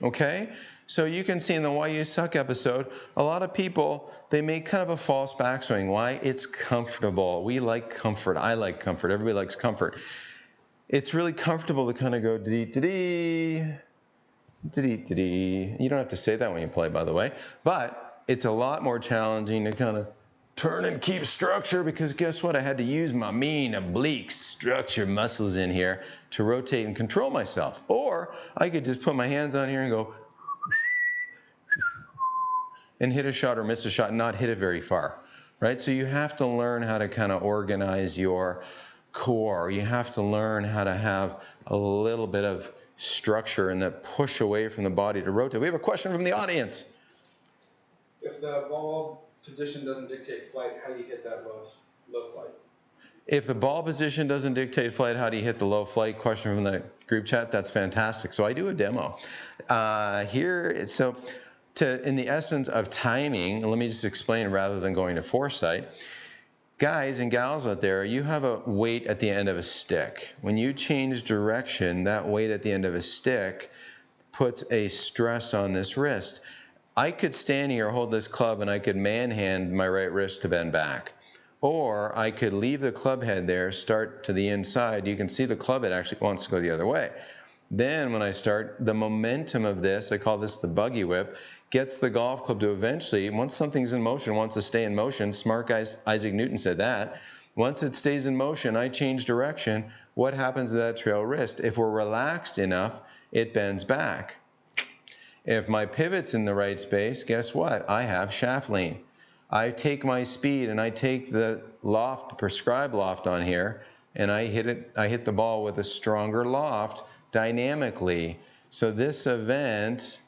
okay? So you can see in the Why You Suck episode, a lot of people, they make kind of a false backswing. Why? It's comfortable. We like comfort. I like comfort. Everybody likes comfort. It's really comfortable to kind of go dee-dee-dee, dee-dee-dee. You don't have to say that when you play, by the way. But it's a lot more challenging to kind of turn and keep structure, because guess what? I had to use my mean oblique structure muscles in here to rotate and control myself. Or I could just put my hands on here and go and hit a shot or miss a shot and not hit it very far, right? So you have to learn how to kind of organize your core. You have to learn how to have a little bit of structure and that push away from the body to rotate. We have a question from the audience. If the ball position doesn't dictate flight, how do you hit that low flight? If the ball position doesn't dictate flight, how do you hit the low flight? Question from the group chat. That's fantastic. So I do a demo here. So in the essence of timing, let me just explain rather than going to foresight. Guys and gals out there, you have a weight at the end of a stick. When you change direction, that weight at the end of a stick puts a stress on this wrist. I could stand here, hold this club, and I could manhand my right wrist to bend back. Or I could leave the club head there, start to the inside. You can see the club head actually wants to go the other way. Then when I start, the momentum of this, I call this the buggy whip, gets the golf club to eventually, once something's in motion, wants to stay in motion. Smart guys, Isaac Newton said that. Once it stays in motion, I change direction. What happens to that trail wrist? If we're relaxed enough, it bends back. If my pivot's in the right space, guess what? I have shaft lean. I take my speed and I take the loft, prescribed loft on here, and I hit the ball with a stronger loft dynamically. So this event,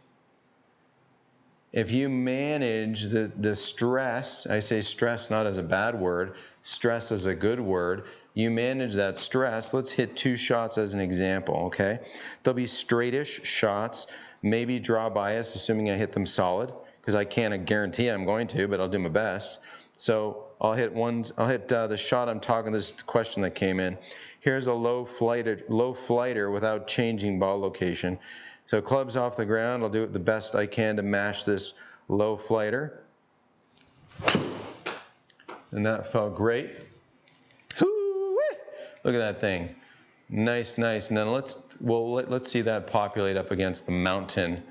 if you manage the stress, I say stress not as a bad word, stress as a good word, you manage that stress. Let's hit 2 shots as an example, okay? There'll be straightish shots, maybe draw bias, assuming I hit them solid, because I can't guarantee I'm going to, but I'll do my best. So I'll hit the shot I'm talking, this question that came in. Here's a low flighter without changing ball location. So club's off the ground, I'll do it the best I can to mash this low flighter. And that felt great. Look at that thing. Nice, nice. And then let's see that populate up against the mountain.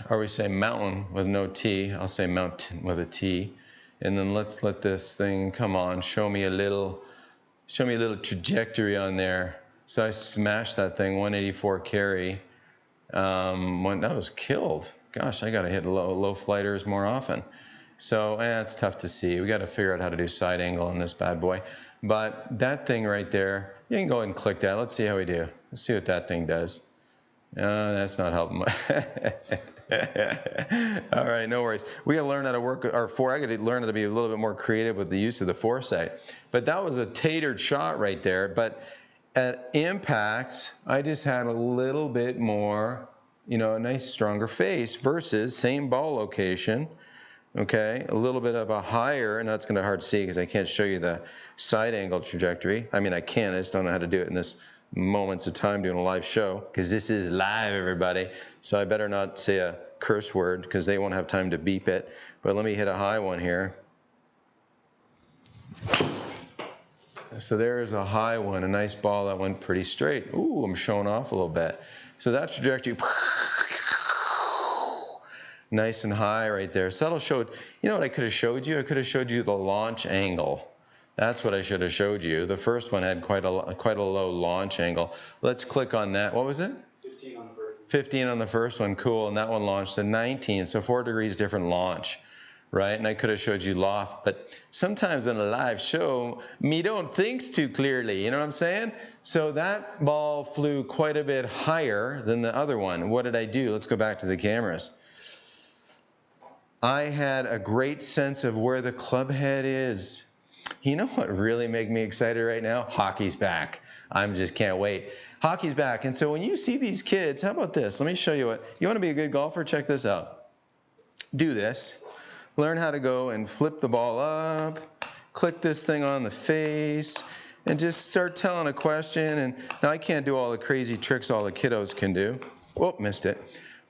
Or we say mountain with no T. I'll say mountain with a T. And then let's let this thing come on. Show me a little trajectory on there. So I smashed that thing, 184 carry. That was killed. Gosh, I got to hit low flighters more often. So it's tough to see. We got to figure out how to do side angle on this bad boy. But that thing right there, you can go ahead and click that. Let's see how we do. Let's see what that thing does. That's not helping. All right, no worries. We got to learn how to work our I got to learn how to be a little bit more creative with the use of the foresight. But that was a tatered shot right there. But at impact, I just had a little bit more, a nice stronger face versus same ball location. Okay, a little bit of a higher, and that's going to be hard to see because I can't show you the side angle trajectory. I mean, I can, I just don't know how to do it in this moments of time doing a live show, because this is live, everybody. So I better not say a curse word because they won't have time to beep it. But let me hit a high one here. So there's a high one, a nice ball that went pretty straight. Ooh, I'm showing off a little bit. So that trajectory, nice and high right there. So that'll show, you know what I could have showed you? I could have showed you the launch angle. That's what I should have showed you. The first one had quite a low launch angle. Let's click on that. What was it? 15 on the first. 15 on the first one, cool. And that one launched at 19, so 4 degrees different launch, right? And I could have showed you loft, but sometimes in a live show, me don't think too clearly, you know what I'm saying? So that ball flew quite a bit higher than the other one. What did I do? Let's go back to the cameras. I had a great sense of where the club head is. You know what really makes me excited right now? Hockey's back. I just can't wait. Hockey's back. And so when you see these kids, how about this? Let me show you what. You want to be a good golfer? Check this out. Do this. Learn how to go and flip the ball up. Click this thing on the face. And just start telling a question. And now I can't do all the crazy tricks all the kiddos can do. Whoop, missed it.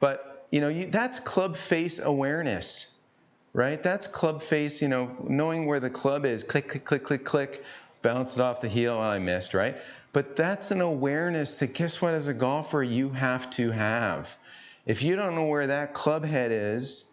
But that's club face awareness, right? That's club face, knowing where the club is. Click, click, click, click, click. Bounce it off the heel. I missed, right? But that's an awareness that, guess what, as a golfer, you have to have. If you don't know where that club head is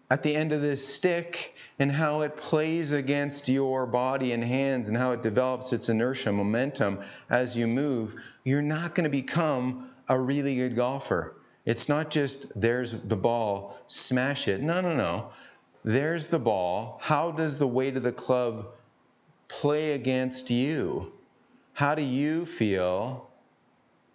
at the end of this stick and how it plays against your body and hands and how it develops its inertia, momentum as you move, you're not going to become a really good golfer. It's not just, there's the ball, smash it. No, no, no. There's the ball. How does the weight of the club play against you? How do you feel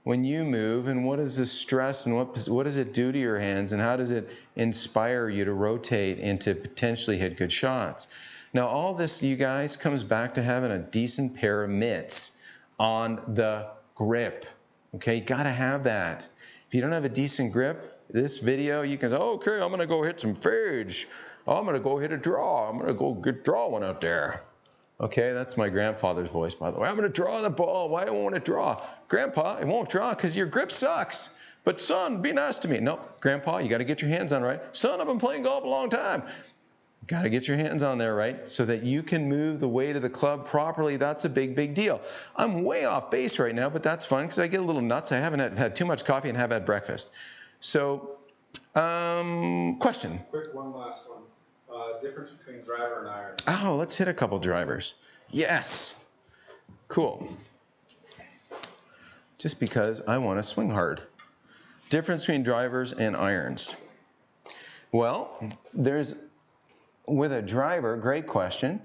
when you move, and what is the stress, and what does it do to your hands, and how does it inspire you to rotate and to potentially hit good shots? Now, all this, you guys, comes back to having a decent pair of mitts on the grip. Okay, you got to have that. If you don't have a decent grip, this video, you can say, okay, I'm going to go hit some fades. I'm going to go hit a draw. I'm going to go draw one out there. Okay, that's my grandfather's voice, by the way. I'm going to draw the ball. Why won't it draw? Grandpa, it won't draw because your grip sucks. But son, be nice to me. No, Grandpa, you got to get your hands on right. Son, I've been playing golf a long time. Got to get your hands on there, right? So that you can move the weight of the club properly. That's a big, big deal. I'm way off base right now, but that's fun because I get a little nuts. I haven't had too much coffee and have had breakfast. So, question. Quick, one last one. Difference between driver and iron. Oh, let's hit a couple drivers. Yes. Cool. Just because I want to swing hard. Difference between drivers and irons. Well, with a driver, great question.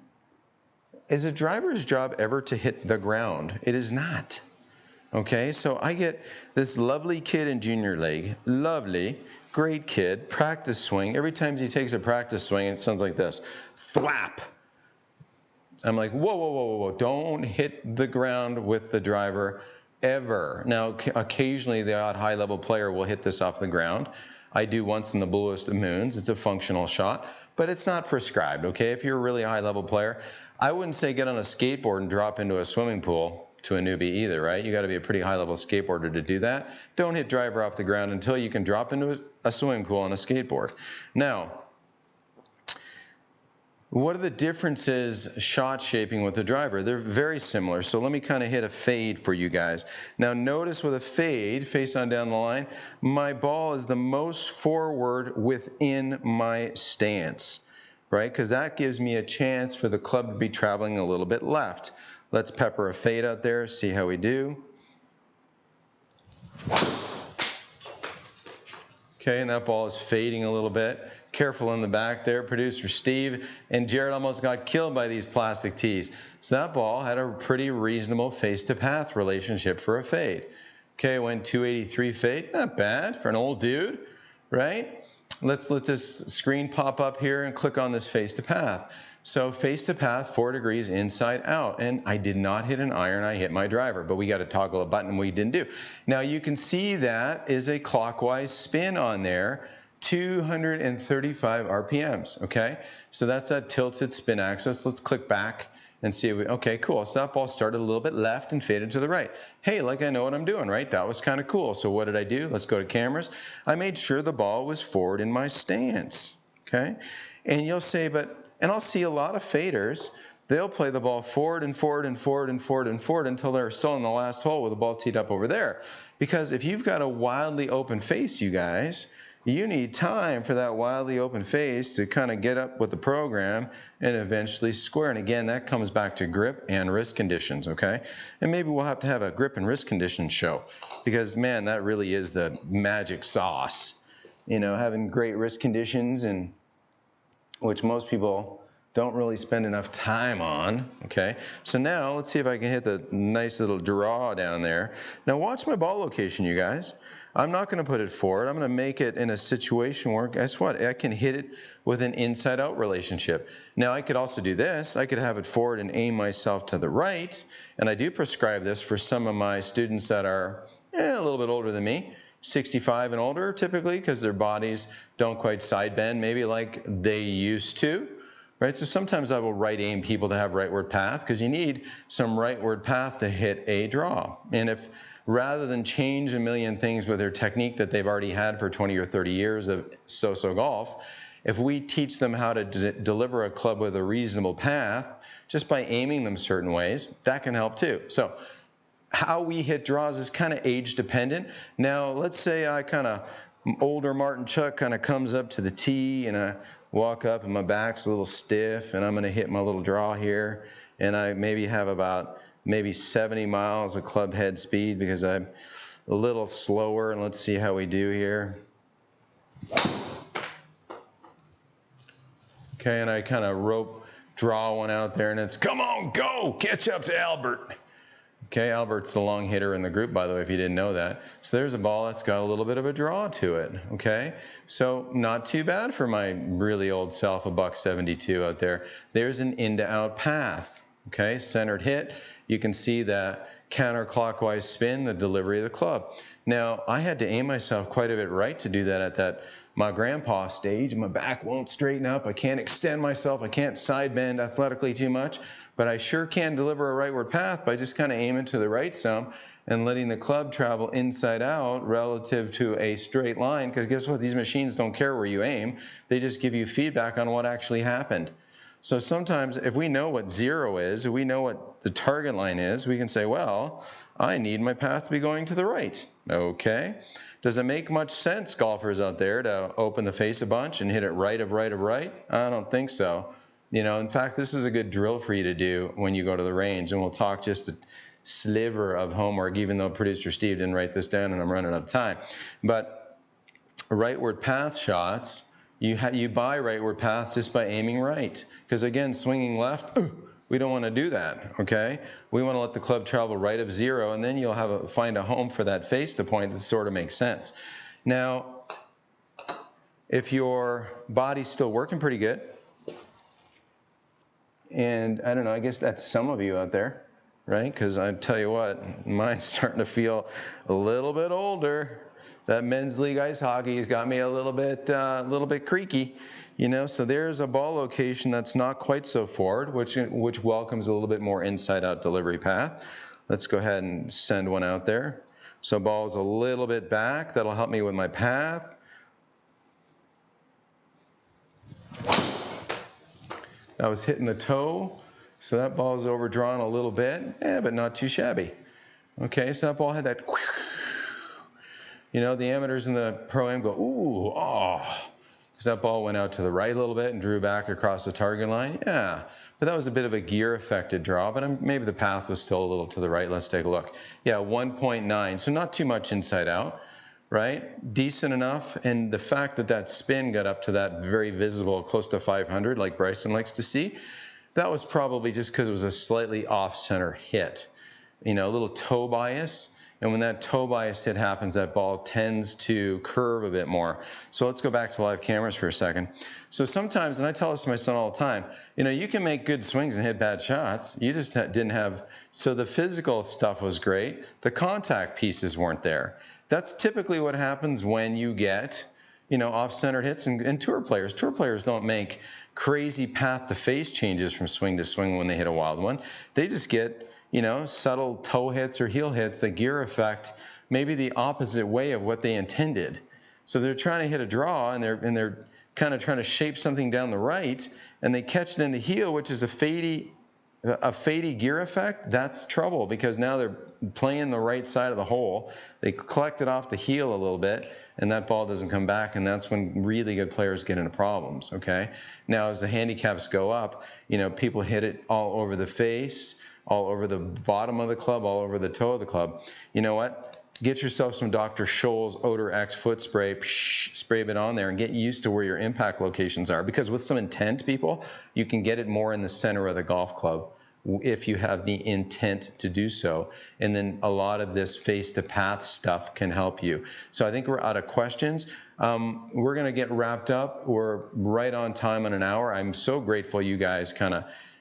Is a driver's job ever to hit the ground? It is not. Okay, so I get this lovely kid in junior league, lovely, great kid, practice swing. Every time he takes a practice swing, it sounds like this, thwap. I'm like, whoa, whoa, whoa, whoa, whoa, don't hit the ground with the driver ever. Now, occasionally the odd high-level player will hit this off the ground. I do once in the bluest of moons. It's a functional shot, but it's not prescribed, okay? If you're a really high-level player, I wouldn't say get on a skateboard and drop into a swimming pool to a newbie either, right? You got to be a pretty high-level skateboarder to do that. Don't hit driver off the ground until you can drop into a swimming pool on a skateboard. Now, what are the differences shot shaping with the driver? They're very similar, so let me kind of hit a fade for you guys. Now notice with a fade, face on down the line, my ball is the most forward within my stance, right? Because that gives me a chance for the club to be traveling a little bit left. Let's pepper a fade out there, see how we do. Okay, and that ball is fading a little bit. Careful in the back there, producer Steve and Jared almost got killed by these plastic tees. So that ball had a pretty reasonable face-to-path relationship for a fade. Okay, went 283 fade, not bad for an old dude, right? Let's let this screen pop up here and click on this face-to-path. So face-to-path, 4 degrees inside out, and I did not hit an iron, I hit my driver, but we got to toggle a button we didn't do. Now you can see that is a clockwise spin on there, 235 RPMs, okay? So that's that tilted spin axis. Let's click back and see if we, okay, cool. So that ball started a little bit left and faded to the right. Hey, like I know what I'm doing, right? That was kind of cool. So what did I do? Let's go to cameras. I made sure the ball was forward in my stance, okay? And you'll say, but, and I'll see a lot of faders, they'll play the ball forward and forward and forward and forward and forward until they're still in the last hole with the ball teed up over there. Because if you've got a wildly open face, you guys, you need time for that wildly open face to kind of get up with the program and eventually square. And again, that comes back to grip and wrist conditions, okay? And maybe we'll have to have a grip and wrist condition show because, man, that really is the magic sauce. You know, having great wrist conditions, and which most people don't really spend enough time on, okay? So now let's see if I can hit the nice little draw down there. Now watch my ball location, you guys. I'm not going to put it forward. I'm going to make it in a situation where, guess what? I can hit it with an inside-out relationship. Now, I could also do this. I could have it forward and aim myself to the right, and I do prescribe this for some of my students that are a little bit older than me, 65 and older typically, because their bodies don't quite side bend maybe like they used to. Right, so sometimes I will right aim people to have rightward path because you need some rightward path to hit a draw. And if rather than change a million things with their technique that they've already had for 20 or 30 years of so-so golf, if we teach them how to deliver a club with a reasonable path just by aiming them certain ways, that can help too. So how we hit draws is kind of age dependent. Now let's say I kind of older Martin Chuck kind of comes up to the tee and I walk up and my back's a little stiff and I'm going to hit my little draw here, and I maybe have about 70 miles of club head speed because I'm a little slower, and let's see how we do here. Okay, and I kind of draw one out there, and it's, come on, go, catch up to Albert. Okay, Albert's the long hitter in the group, by the way, if you didn't know that. So there's a ball that's got a little bit of a draw to it, okay? So not too bad for my really old self, a $172 out there. There's an in-to-out path, okay? Centered hit. You can see that counterclockwise spin, the delivery of the club. Now, I had to aim myself quite a bit right to do that at that my grandpa stage. My back won't straighten up. I can't extend myself. I can't side bend athletically too much. But I sure can deliver a rightward path by just kind of aiming to the right some and letting the club travel inside out relative to a straight line. Because guess what? These machines don't care where you aim. They just give you feedback on what actually happened. So sometimes if we know what 0 is, if we know what the target line is, we can say, well, I need my path to be going to the right. Okay. Does it make much sense, golfers out there, to open the face a bunch and hit it right of right of right? I don't think so. You know, in fact, this is a good drill for you to do when you go to the range, and we'll talk just a sliver of homework, even though producer Steve didn't write this down and I'm running out of time. But rightward path shots, you buy rightward path just by aiming right. Because again, swinging left, we don't want to do that, okay? We want to let the club travel right of 0, and then you'll find a home for that face to point that sort of makes sense. Now, if your body's still working pretty good, and I don't know, I guess that's some of you out there, right? Because I tell you what, mine's starting to feel a little bit older. That men's league ice hockey has got me a little bit creaky, you know. So there's a ball location that's not quite so forward, which welcomes a little bit more inside-out delivery path. Let's go ahead and send one out there. So ball's a little bit back. That'll help me with my path. I was hitting the toe, so that ball is overdrawn a little bit, but not too shabby. Okay, so that ball had that, you know, the amateurs in the pro-am go, ooh, oh, because that ball went out to the right a little bit and drew back across the target line. Yeah, but that was a bit of a gear-affected draw, but maybe the path was still a little to the right. Let's take a look. Yeah, 1.9, so not too much inside out. right? Decent enough. And the fact that that spin got up to that very visible, close to 500, like Bryson likes to see, that was probably just because it was a slightly off-center hit, a little toe bias. And when that toe bias hit happens, that ball tends to curve a bit more. So let's go back to live cameras for a second. So sometimes, and I tell this to my son all the time, you can make good swings and hit bad shots. You just didn't have, so the physical stuff was great. The contact pieces weren't there. That's typically what happens when you get, off-center hits. And tour players don't make crazy path to face changes from swing to swing when they hit a wild one. They just get, subtle toe hits or heel hits that gear effect maybe the opposite way of what they intended. So they're trying to hit a draw and they're kind of trying to shape something down the right, and they catch it in the heel, which is a fadey gear effect. That's trouble, because now they're playing the right side of the hole. They collect it off the heel a little bit, and that ball doesn't come back, and that's when really good players get into problems, okay? Now, as the handicaps go up, people hit it all over the face, all over the bottom of the club, all over the toe of the club. You know what? Get yourself some Dr. Scholl's Odor X foot spray, spray it on there, and get used to where your impact locations are. Because with some intent, people, you can get it more in the center of the golf club if you have the intent to do so. And then a lot of this face-to-path stuff can help you. So I think we're out of questions. We're going to get wrapped up. We're right on time on an hour. I'm so grateful you guys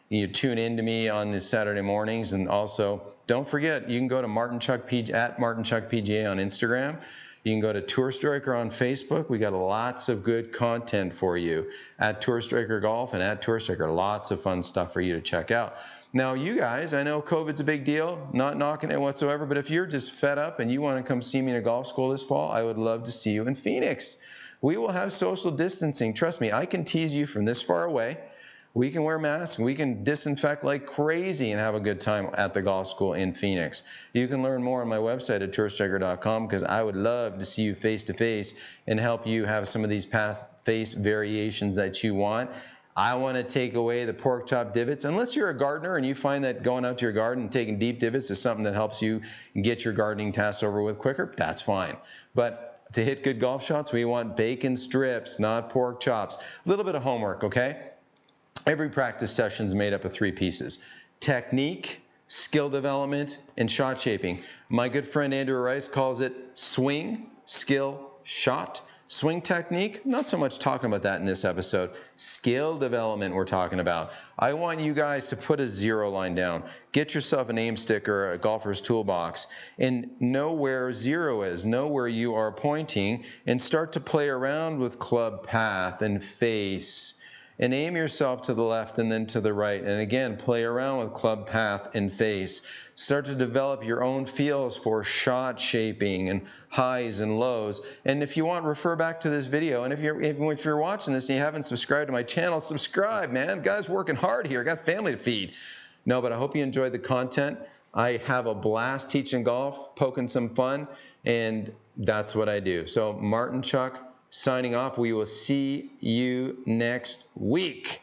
you tune in to me on these Saturday mornings. And also, don't forget, you can go to at Martin Chuck PGA on Instagram. You can go to Tour Striker on Facebook. We got lots of good content for you at Tour Striker Golf and at Tour Striker. Lots of fun stuff for you to check out. Now, you guys, I know COVID's a big deal, not knocking it whatsoever, but if you're just fed up and you want to come see me in a golf school this fall, I would love to see you in Phoenix. We will have social distancing. Trust me, I can tease you from this far away. We can wear masks, we can disinfect like crazy and have a good time at the golf school in Phoenix. You can learn more on my website at tourstriker.com, because I would love to see you face to face and help you have some of these path face variations that you want. I want to take away the pork chop divots. Unless you're a gardener and you find that going out to your garden and taking deep divots is something that helps you get your gardening tasks over with quicker, that's fine. But to hit good golf shots, we want bacon strips, not pork chops. A little bit of homework, okay? Every practice session is made up of 3 pieces: technique, skill development, and shot shaping. My good friend Andrew Rice calls it swing, skill, shot. Swing technique, not so much talking about that in this episode. Skill development we're talking about. I want you guys to put a 0 line down. Get yourself an aim stick or a golfer's toolbox and know where 0 is. Know where you are pointing and start to play around with club path and face. And aim yourself to the left and then to the right. And again, play around with club path and face. Start to develop your own feels for shot shaping and highs and lows. And if you want, refer back to this video. And if you're watching this and you haven't subscribed to my channel, subscribe, man. Guys working hard here. Got family to feed. No, but I hope you enjoyed the content. I have a blast teaching golf, poking some fun, and that's what I do. So Martin Chuck, signing off. We will see you next week.